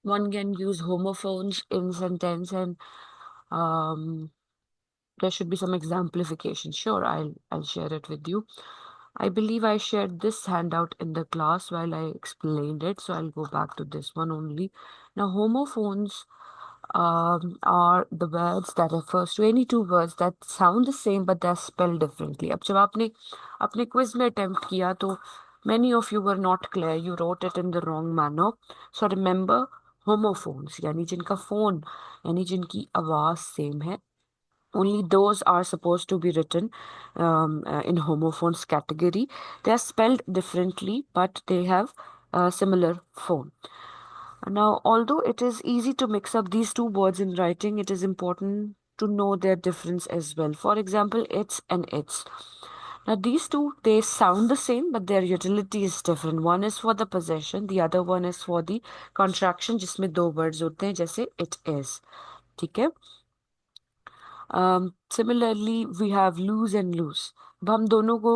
one can use homophones in sentence, and um, there should be some exemplification. Sure, I'll share it with you. I believe I shared this handout in the class while I explained it, so I'll go back to this one only. Now, homophones are the words that refers to any two words that sound the same but they're spelled differently. अब जब आपने अपने quiz में attempt किया तो many of you were not clear. You wrote it in the wrong manner. So remember homophones यानी जिनका phone यानी जिनकी आवाज सेम है. Only those are supposed to be written in homophones category. They are spelled differently, but they have a similar phone. Now, although it is easy to mix up these two words in writing, it is important to know their difference as well. For example, it's and its. Now, these two, they sound the same, but their utility is different. One is for the possession, the other one is for the contraction, जिसमें दो words होते हैं, जैसे it is. ठीक है? Similarly, we have lose and lose. अब हम दोनों को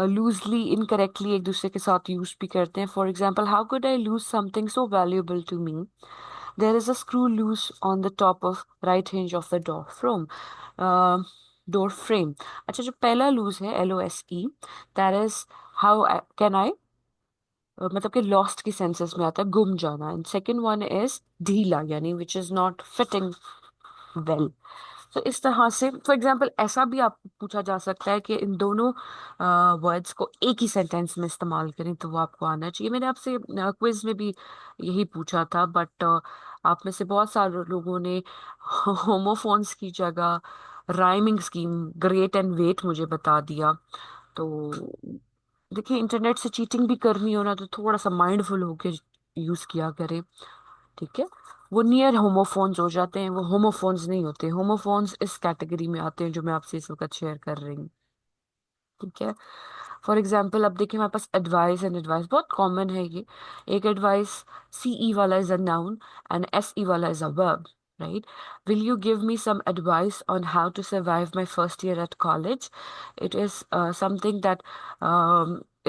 लूजली इनकरेक्टली एक दूसरे के साथ यूज भी करते हैं. For example, how could I lose something so valuable to me. There is a screw loose on the top of right hinge of the door frame. अच्छा, जो पहला लूज है LOSE, that is how can I, मतलब कि lost की senses में आता है, गुम जाना. एंड सेकेंड वन इज ढीला यानी which is not fitting well. तो इस तरह से फॉर एग्जाम्पल ऐसा भी आप पूछा जा सकता है कि इन दोनों वर्ड्स को एक ही सेंटेंस में इस्तेमाल करें, तो वो आपको आना चाहिए. मैंने आपसे क्विज में भी यही पूछा था, बट आप में से बहुत सारे लोगों ने होमोफोन्स की जगह rhyming scheme great and wait मुझे बता दिया. तो देखिए, इंटरनेट से चीटिंग भी करनी हो ना, तो थोड़ा सा माइंडफुल होके यूज किया करें. ठीक है? वो नियर होमोफोन्स हो जाते हैं, वो होमोफोन्स नहीं होते. होमोफोन्स इस कैटेगरी में आते हैं जो मैं आपसे इस वक्त शेयर कर रही हूँ. ठीक है? फॉर एग्जाम्पल, अब देखिए हमारे पास एडवाइस एंड एडवाइस बहुत कॉमन है ये. एक एडवाइस CE वाला is a noun and SE वाला is a verb. Right? Will you give me some advice on how to survive my first year at college? It is something that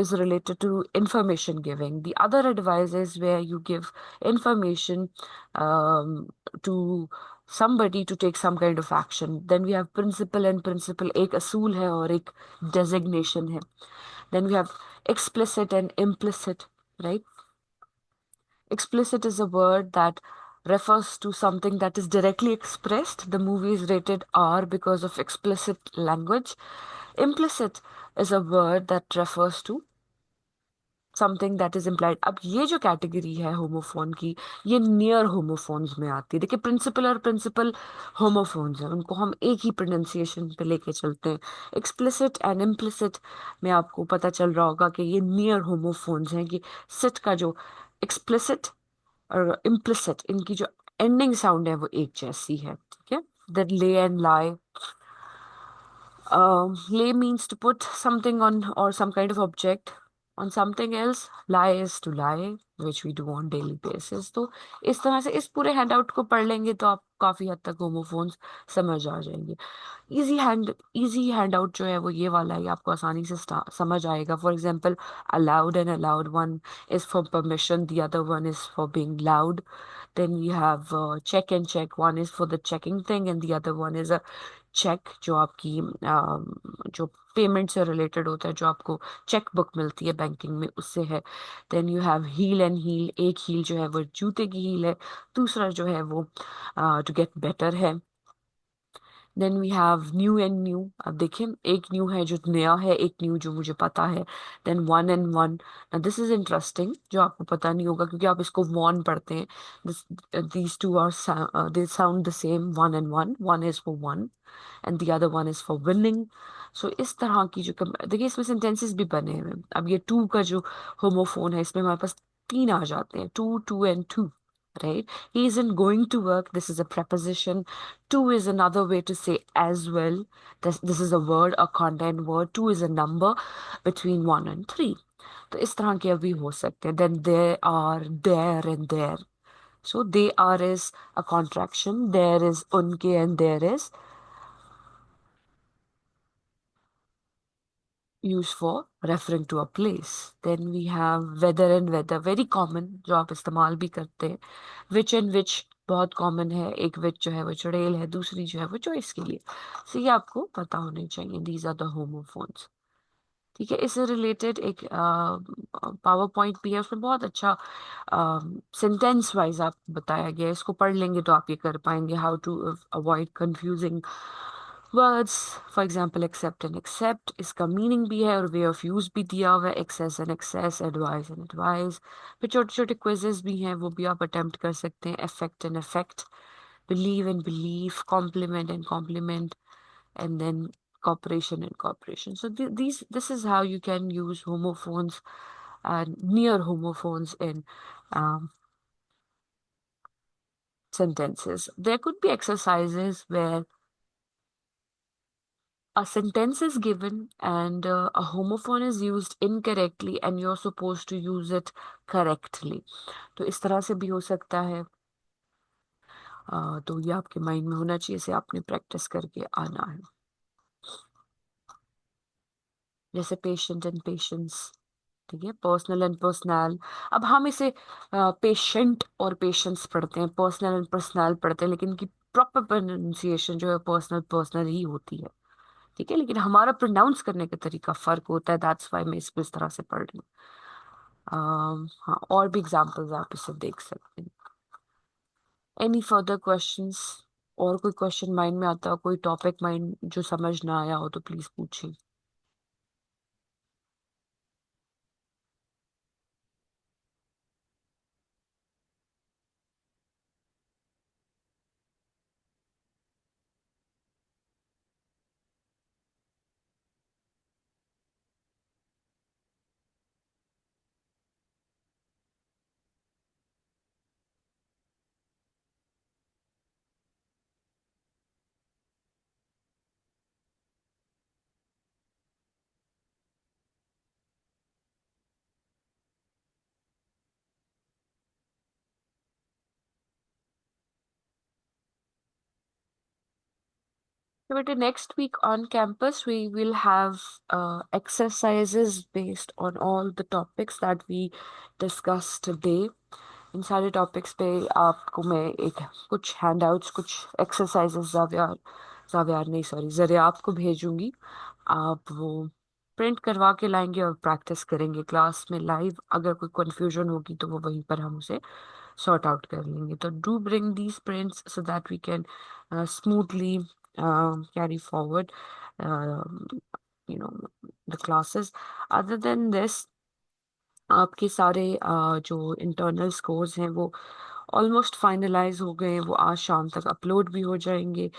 is related to information giving. The other advice is where you give information um, to somebody to take some kind of action. Then we have principal and principal. एक असूल है और एक designation है. Then we have explicit and implicit, right? Explicit is a word that refers to something that is directly expressed. The movie is rated R because of explicit language. Implicit is a word that refers to something that is implied. अब ये जो category है homophone की, ये near homophones में आती है. देखिए, प्रिंसिपल और प्रिंसिपल होमोफोन्स हैं, उनको हम एक ही प्रोनाउंसिएशन पे लेके चलते हैं. एक्सप्लिसिट एंड इम्प्लिसिट में आपको पता चल रहा होगा कि ये नियर होमोफोन्स हैं, कि सिट का जो एक्सप्लिसिट और इम्प्लिसिट, इनकी जो एंडिंग साउंड है वो एक जैसी है. ठीक है? द ले and lie. Lay means to put something on or some kind of object on something else. Lie is to lie, which we do on daily basis. तो इस तरह से इस पूरे हैंडआउट को पढ़ लेंगे तो आप काफी हद तक होमोफोन्स समझ आ जाएंगे. इजी हैंडआउट जो है वो ये वाला है, आपको आसानी से समझ आएगा. For example, allowed and allowed, one is for permission, the other one is for being loud. Then we have check and check, one is for the checking thing and the other one is a check, जो आपकी जो payment से related होता है, जो आपको cheque book मिलती है बैंकिंग में, उससे है. Then you have heel and heal. एक हील जो है वो जूते की हील है, दूसरा जो है वो टू गेट बेटर है. Then we have new and knew. अब देखिए, एक न्यू है जो नया है, एक न्यू जो मुझे पता है. Then one and won. This is interesting, जो आपको पता नहीं होगा क्योंकि आप इसको वॉन पढ़ते हैं. These two are they sound the same. One and won, one is for one and the other one is for winning. So इस तरह की जो देखिए, इसमें सेंटेंसेस भी बने हुए हैं. अब ये टू का जो होमोफोन है, इसमें हमारे पास तीन आ जाते हैं, two, to and too. Right? He isn't going to work. This is a preposition. To is another way to say as well. This is a word, a content word. To is a number between 1 and 3. तो इस तरह के अभी हो सकते हैं. Then there are, there and there. So they are is a contraction. There is unke and there is used for referring to a place. Then we have whether and whether, very common, जो आप इस्तेमाल भी करते हैं. Which and which बहुत common है. एक which जो है वो चुड़ैल है, दूसरी जो है वो चॉइस के लिए. So ये आपको पता होने चाहिए. These are the homophones. ठीक है. इससे रिलेटेड एक पावर पॉइंट भी है, उसमें बहुत अच्छा सेंटेंस वाइज आप बताया गया है. इसको पढ़ लेंगे तो आप ये कर पाएंगे. How to avoid confusing words. For example accept and except, इसका मीनिंग भी है और वे ऑफ यूज भी दिया हुआ है. Access and excess, advice and advise. फिर छोटे छोटे क्विजेस भी हैं, वो भी आप अटेम्प्ट कर सकते हैं. Affect and effect, believe and believe, complement and compliment, and then cooperation and cooperation. So this is how you can use homophones and near homophones in um, sentences. There could be exercises where a sentence is given and a homophone is used incorrectly and you're supposed to use it correctly. तो इस तरह से भी हो सकता है. तो ये आपके माइंड में होना चाहिए, इसे आपने प्रैक्टिस करके आना है. जैसे पेशेंट एंड पेशेंस. ठीक है. Personal and personal. अब हम इसे पेशेंट और पेशेंस पढ़ते हैं, पर्सनल एंड पर्सनल पढ़ते हैं, लेकिन इनकी प्रॉपर प्रोनाउंसिएशन जो है पर्सनल पर्सनल ही होती है. ठीक है. लेकिन हमारा प्रोनाउंस करने का तरीका फर्क होता है. दैट्स व्हाई मैं इसको इस तरह से पढ़ रही हूँ. हाँ, और भी एग्जांपल्स आप इसे देख सकते हैं. Any further questions? और कोई क्वेश्चन माइंड में आता हो, कोई टॉपिक माइंड जो समझ ना आया हो तो प्लीज पूछिए. So, but next week on campus, we will have exercises based on all the topics that we discussed today. इन सारे टॉपिक्स पे आपको मैं एक कुछ हैंडआउट्स, कुछ एक्सरसाइजेस जावियार जावियार नहीं सॉरी जरिए आपको भेजूंगी. आप वो प्रिंट करवा के लाएंगे और प्रैक्टिस करेंगे क्लास में लाइव. अगर कोई कंफ्यूजन होगी तो वो वहीं पर हम उसे sort out कर लेंगे. तो do bring these prints so that we can smoothly carry forward uh, you know the classes. Other than this, आपके सारे जो इंटरनल स्कोर्स हैं वो ऑलमोस्ट फाइनलाइज हो गए हैं. वो आज शाम तक अपलोड भी हो जाएंगे.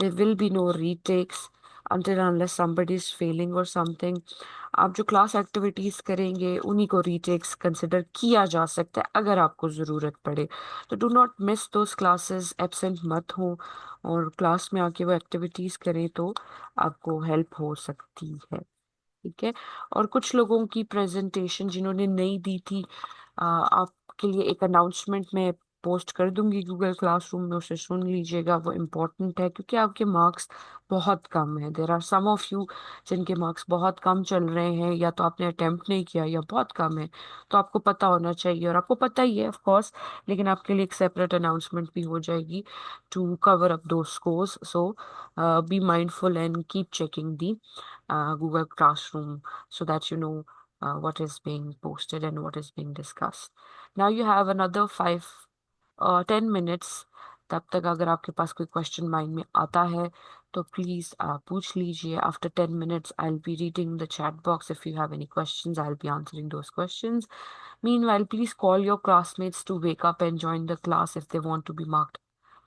There will be no retakes until unless somebody is failing or something. आप जो क्लास एक्टिविटीज करेंगे उन्हीं को रीटेक्स कंसिडर किया जा सकता है अगर आपको ज़रूरत पड़े. तो do not miss those classes, absent मत हो और क्लास में आके वो एक्टिविटीज करें तो आपको हेल्प हो सकती है. ठीक है. और कुछ लोगों की प्रेजेंटेशन जिन्होंने नहीं दी थी, आपके लिए एक अनाउंसमेंट मैं पोस्ट कर दूंगी गूगल क्लासरूम में, उसे सुन लीजिएगा. वो इम्पोर्टेंट है क्योंकि आपके मार्क्स बहुत कम है. There are some of you जिनके मार्क्स बहुत कम चल रहे हैं, या तो आपने अटेम्प्ट नहीं किया या बहुत कम है. तो आपको पता होना चाहिए और आपको पता ही है ऑफ कोर्स, लेकिन आपके लिए एक सेपरेट अनाउंसमेंट भी हो जाएगी टू कवर अप दो scores. So be mindful and keep checking the Google Classroom so that you know what is being posted and what is being discussed. Now you have another 10 minutes. तब तक अगर आपके पास कोई question mind में आता है तो प्लीज पूछ लीजिए. After 10 minutes, I'll be reading the chat box. If you have any questions, I'll be answering those questions. Meanwhile, please call your classmates to wake up and join the class if they want to be marked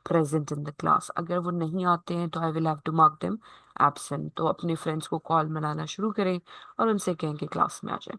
present in the class. अगर वो नहीं आते हैं तो I will have to mark them absent. तो अपने friends को call मिलाना शुरू करें और उनसे कहें कि क्लास में आ जाए.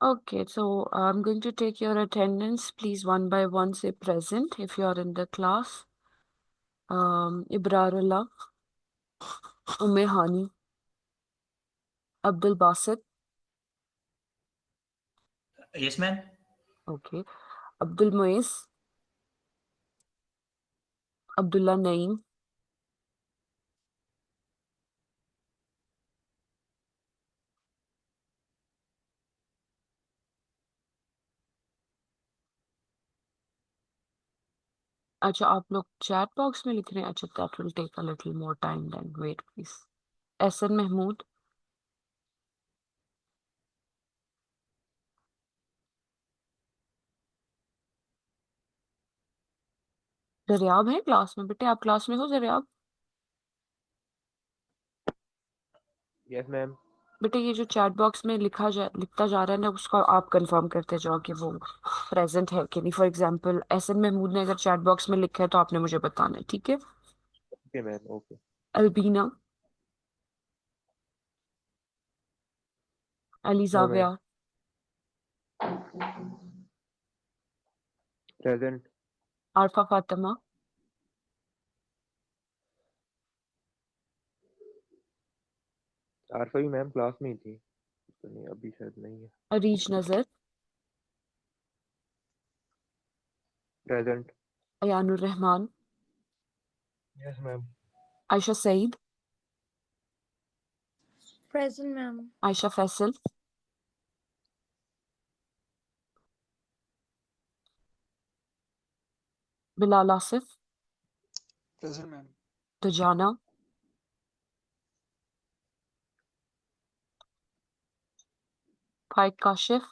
Okay, so I'm going to take your attendance. Please, one by one, say present if you are in the class. Ibrarullah, Umme Hani, Abdul Basit, Yes, ma'am. okay, Abdul Muiz, Abdullah Naeem, अच्छा आप लोग chat box में लिख रहे हैं, अच्छा that will take a little more time then, wait please. Ehsan Mahmood, दरियाब है class में? बेटे आप क्लास में हो दरियाब? Yes, ma'am. बेटे ये जो चैट बॉक्स में लिखता जा रहा है ना, उसको आप कंफर्म करते जाओ कि वो प्रेजेंट है कि नहीं. फॉर एग्जांपल एहसन महमूद ने अगर चैट बॉक्स में लिखा है तो आपने मुझे बताना है, ठीक है? Okay, ma'am. Okay. अलबीना, Ali No, ma'am. जाविया, Present. Arfa Fatima, Arfa भी मैम क्लास में ही थी, तो नहीं अभी शायद नहीं है. अरीज नजर, Present. अयानुर Rahman, Yes, ma'am. Ayesha Saeed, Present, ma'am. Ayesha Faisal, Bilal Asif, Present, ma'am. Dujana, फाइक काशिफ,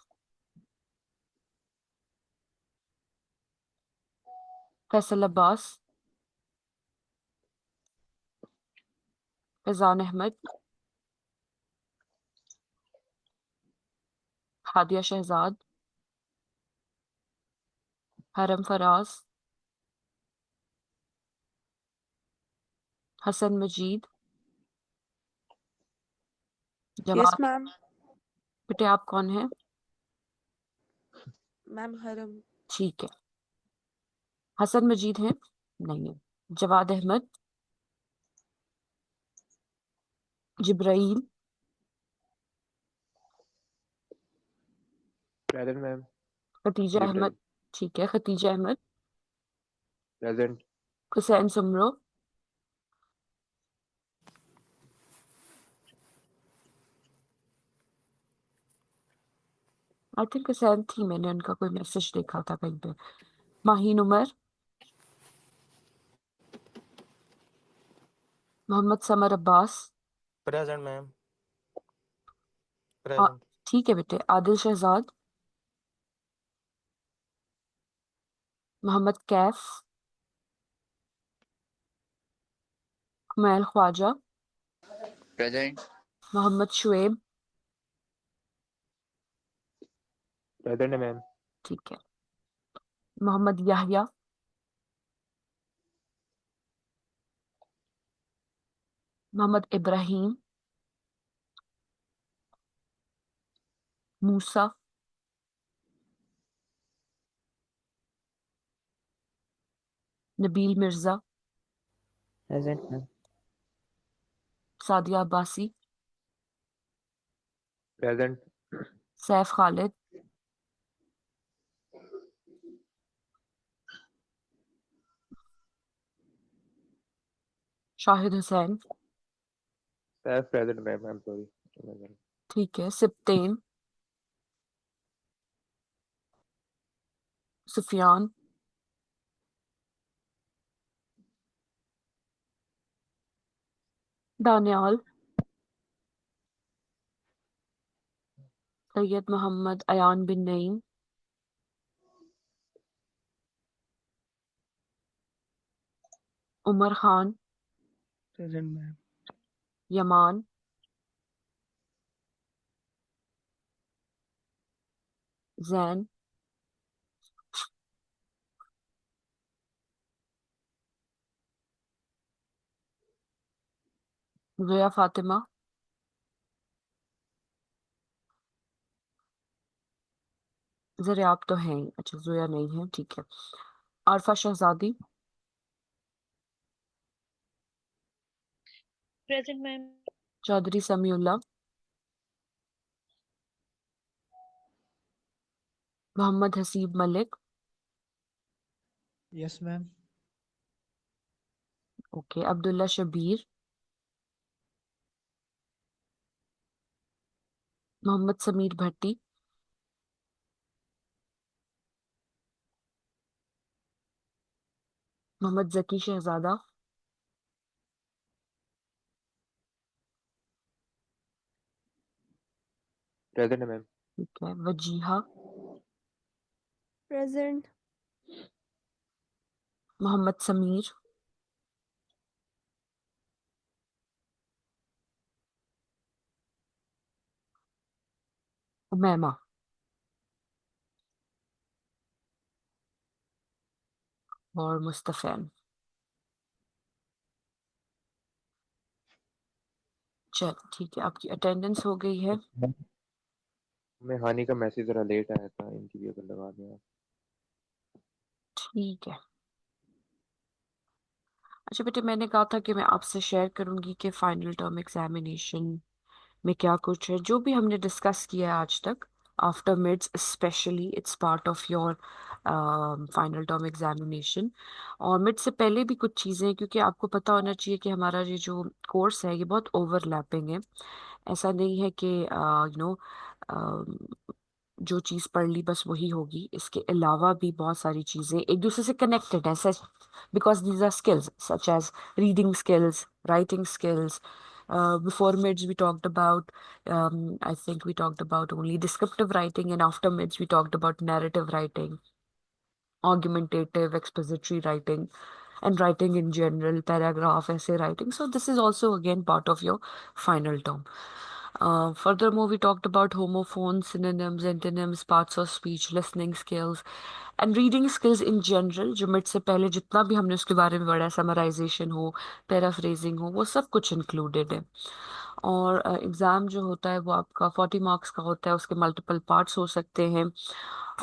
फैसल अब्बास, फैजान अहमद, हादिया शहजाद, हरम फराज, हसन मजीद, Yes, जवाब. ma'am. बेटे आप कौन हैं? Ma'am, Haram. ठीक है. हसन मजीद हैं? नहीं है. Jawad Ahmed, Jibrail, Present, ma'am. Khadija Jibril. Ahmed, ठीक है, Khadija Ahmed, Present. Hussain Soomro, I think Hussain थी, मैंने उनका कोई मैसेज देखा था कहीं पे. Maheen Umar, Mohammad Samar Abbas, Present, ma'am. आ- Present. ठीक है बेटे. Adil Shahzad, Mohammad Kaif, Kumail Khwaja, Present. Mohammad Shoaib, Present, ma'am. ठीक है. मोहम्मद याहिया, मोहम्मद इब्राहिम, मूसा, Nabeel Mirza, Present, ma'am. Sadia Abbasi, Present. Saif Khalid, Shahid Hussain, Self present, ma'am. I'm sorry. Oh my God. ठीक है. सिप्तेन, सुफियान, दानियाल, सैयद मोहम्मद अयान बिन नईम, उमर खान, Present, ma'am. यमान, जैन, जोया फातिमा, जरा आप तो हैं ही। अच्छा, जोया नहीं है, ठीक है। Arfa Shahzadi, Present, ma'am. Chaudhary Samiullah, Mohammad Haseeb Malik, Yes, ma'am. Okay, Abdullah Shabbir, Mohammad Sameer Bhatti, Mohammad Zaki Shahzada, present है मैम। ठीक है, वजीहा, Present. मोहम्मद समीर, उमैमा, और मुस्तफैन। चल ठीक है, आपकी अटेंडेंस हो गई है। मैं हानि का मैसेज जरा लेट आया था, इनकी भी अगर लगा दें आप। ठीक है। अच्छा बेटे, मैंने कहा था कि मैं आपसे शेयर करूंगी कि फाइनल टर्म एग्जामिनेशन में क्या कुछ है, जो भी हमने डिस्कस किया है आज तक। After mids specially it's part of your final term examination. और मिड से पहले भी कुछ चीज़ें, क्योंकि आपको पता होना चाहिए कि हमारा ये जो कोर्स है ये बहुत ओवरलैपिंग है। ऐसा नहीं है कि जो चीज़ पढ़ ली बस वही होगी। इसके अलावा भी बहुत सारी चीज़ें एक दूसरे से कनेक्टेड हैं, सच, because these are skills such as reading skills, writing skills. Before mids, we talked about, I think we talked about only descriptive writing, and after mids, we talked about narrative writing, argumentative, expository writing, and writing in general, paragraph, essay writing. So, this is also again part of your final term. Furthermore, we talked about homophones, synonyms, antonyms, parts of speech, listening skills, and reading skills in general, जो mid से पहले जितना भी हमने उसके बारे में पढ़ा, समराइजेशन हो, पैराफ्रेजिंग हो, वो सब कुछ इंक्लूडेड है। और एग्ज़ाम जो होता है वो आपका 40 मार्क्स का होता है, उसके मल्टीपल पार्ट्स हो सकते हैं।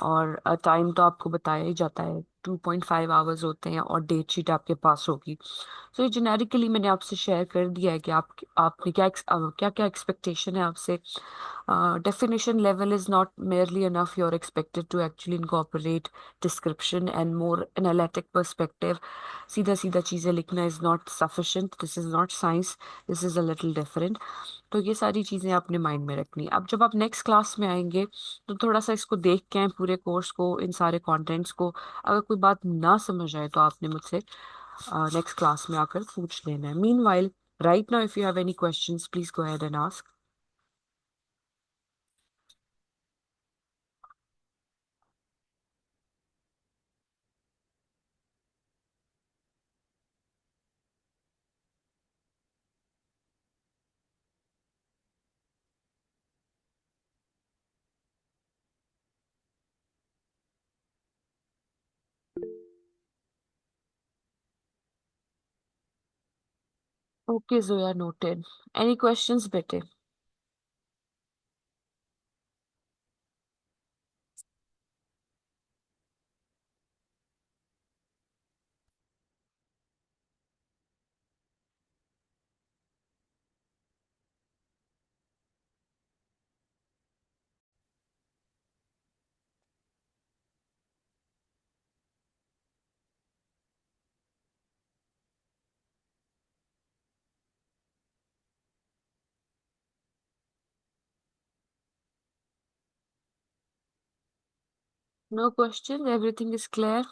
और टाइम तो आपको बताया ही जाता है, 2.5 आवर्स होते हैं, और डेट शीट आपके पास होगी। सो ये जेनेरिकली मैंने आपसे शेयर कर दिया है कि आपने क्या क्या एक्सपेक्टेशन है आपसे। Definition level is not merely enough. You're expected to actually incorporate description and more analytic perspective. सीधा सीधा चीज़ें लिखना is not sufficient. This is not science. This is a little different. तो ये सारी चीज़ें आपने माइंड में रखनी। अब जब आप नेक्स्ट क्लास में आएंगे तो थोड़ा सा इसको देख के आएं, पूरे कोर्स को, इन सारे कंटेंट्स को। अगर कोई बात ना समझ आए तो आपने मुझसे नेक्स्ट क्लास में आकर पूछ लेना है। Meanwhile, right now, if you have any questions, please go ahead and ask. Okay, Zoya, noted. Any questions, bete? No questions? Everything is clear?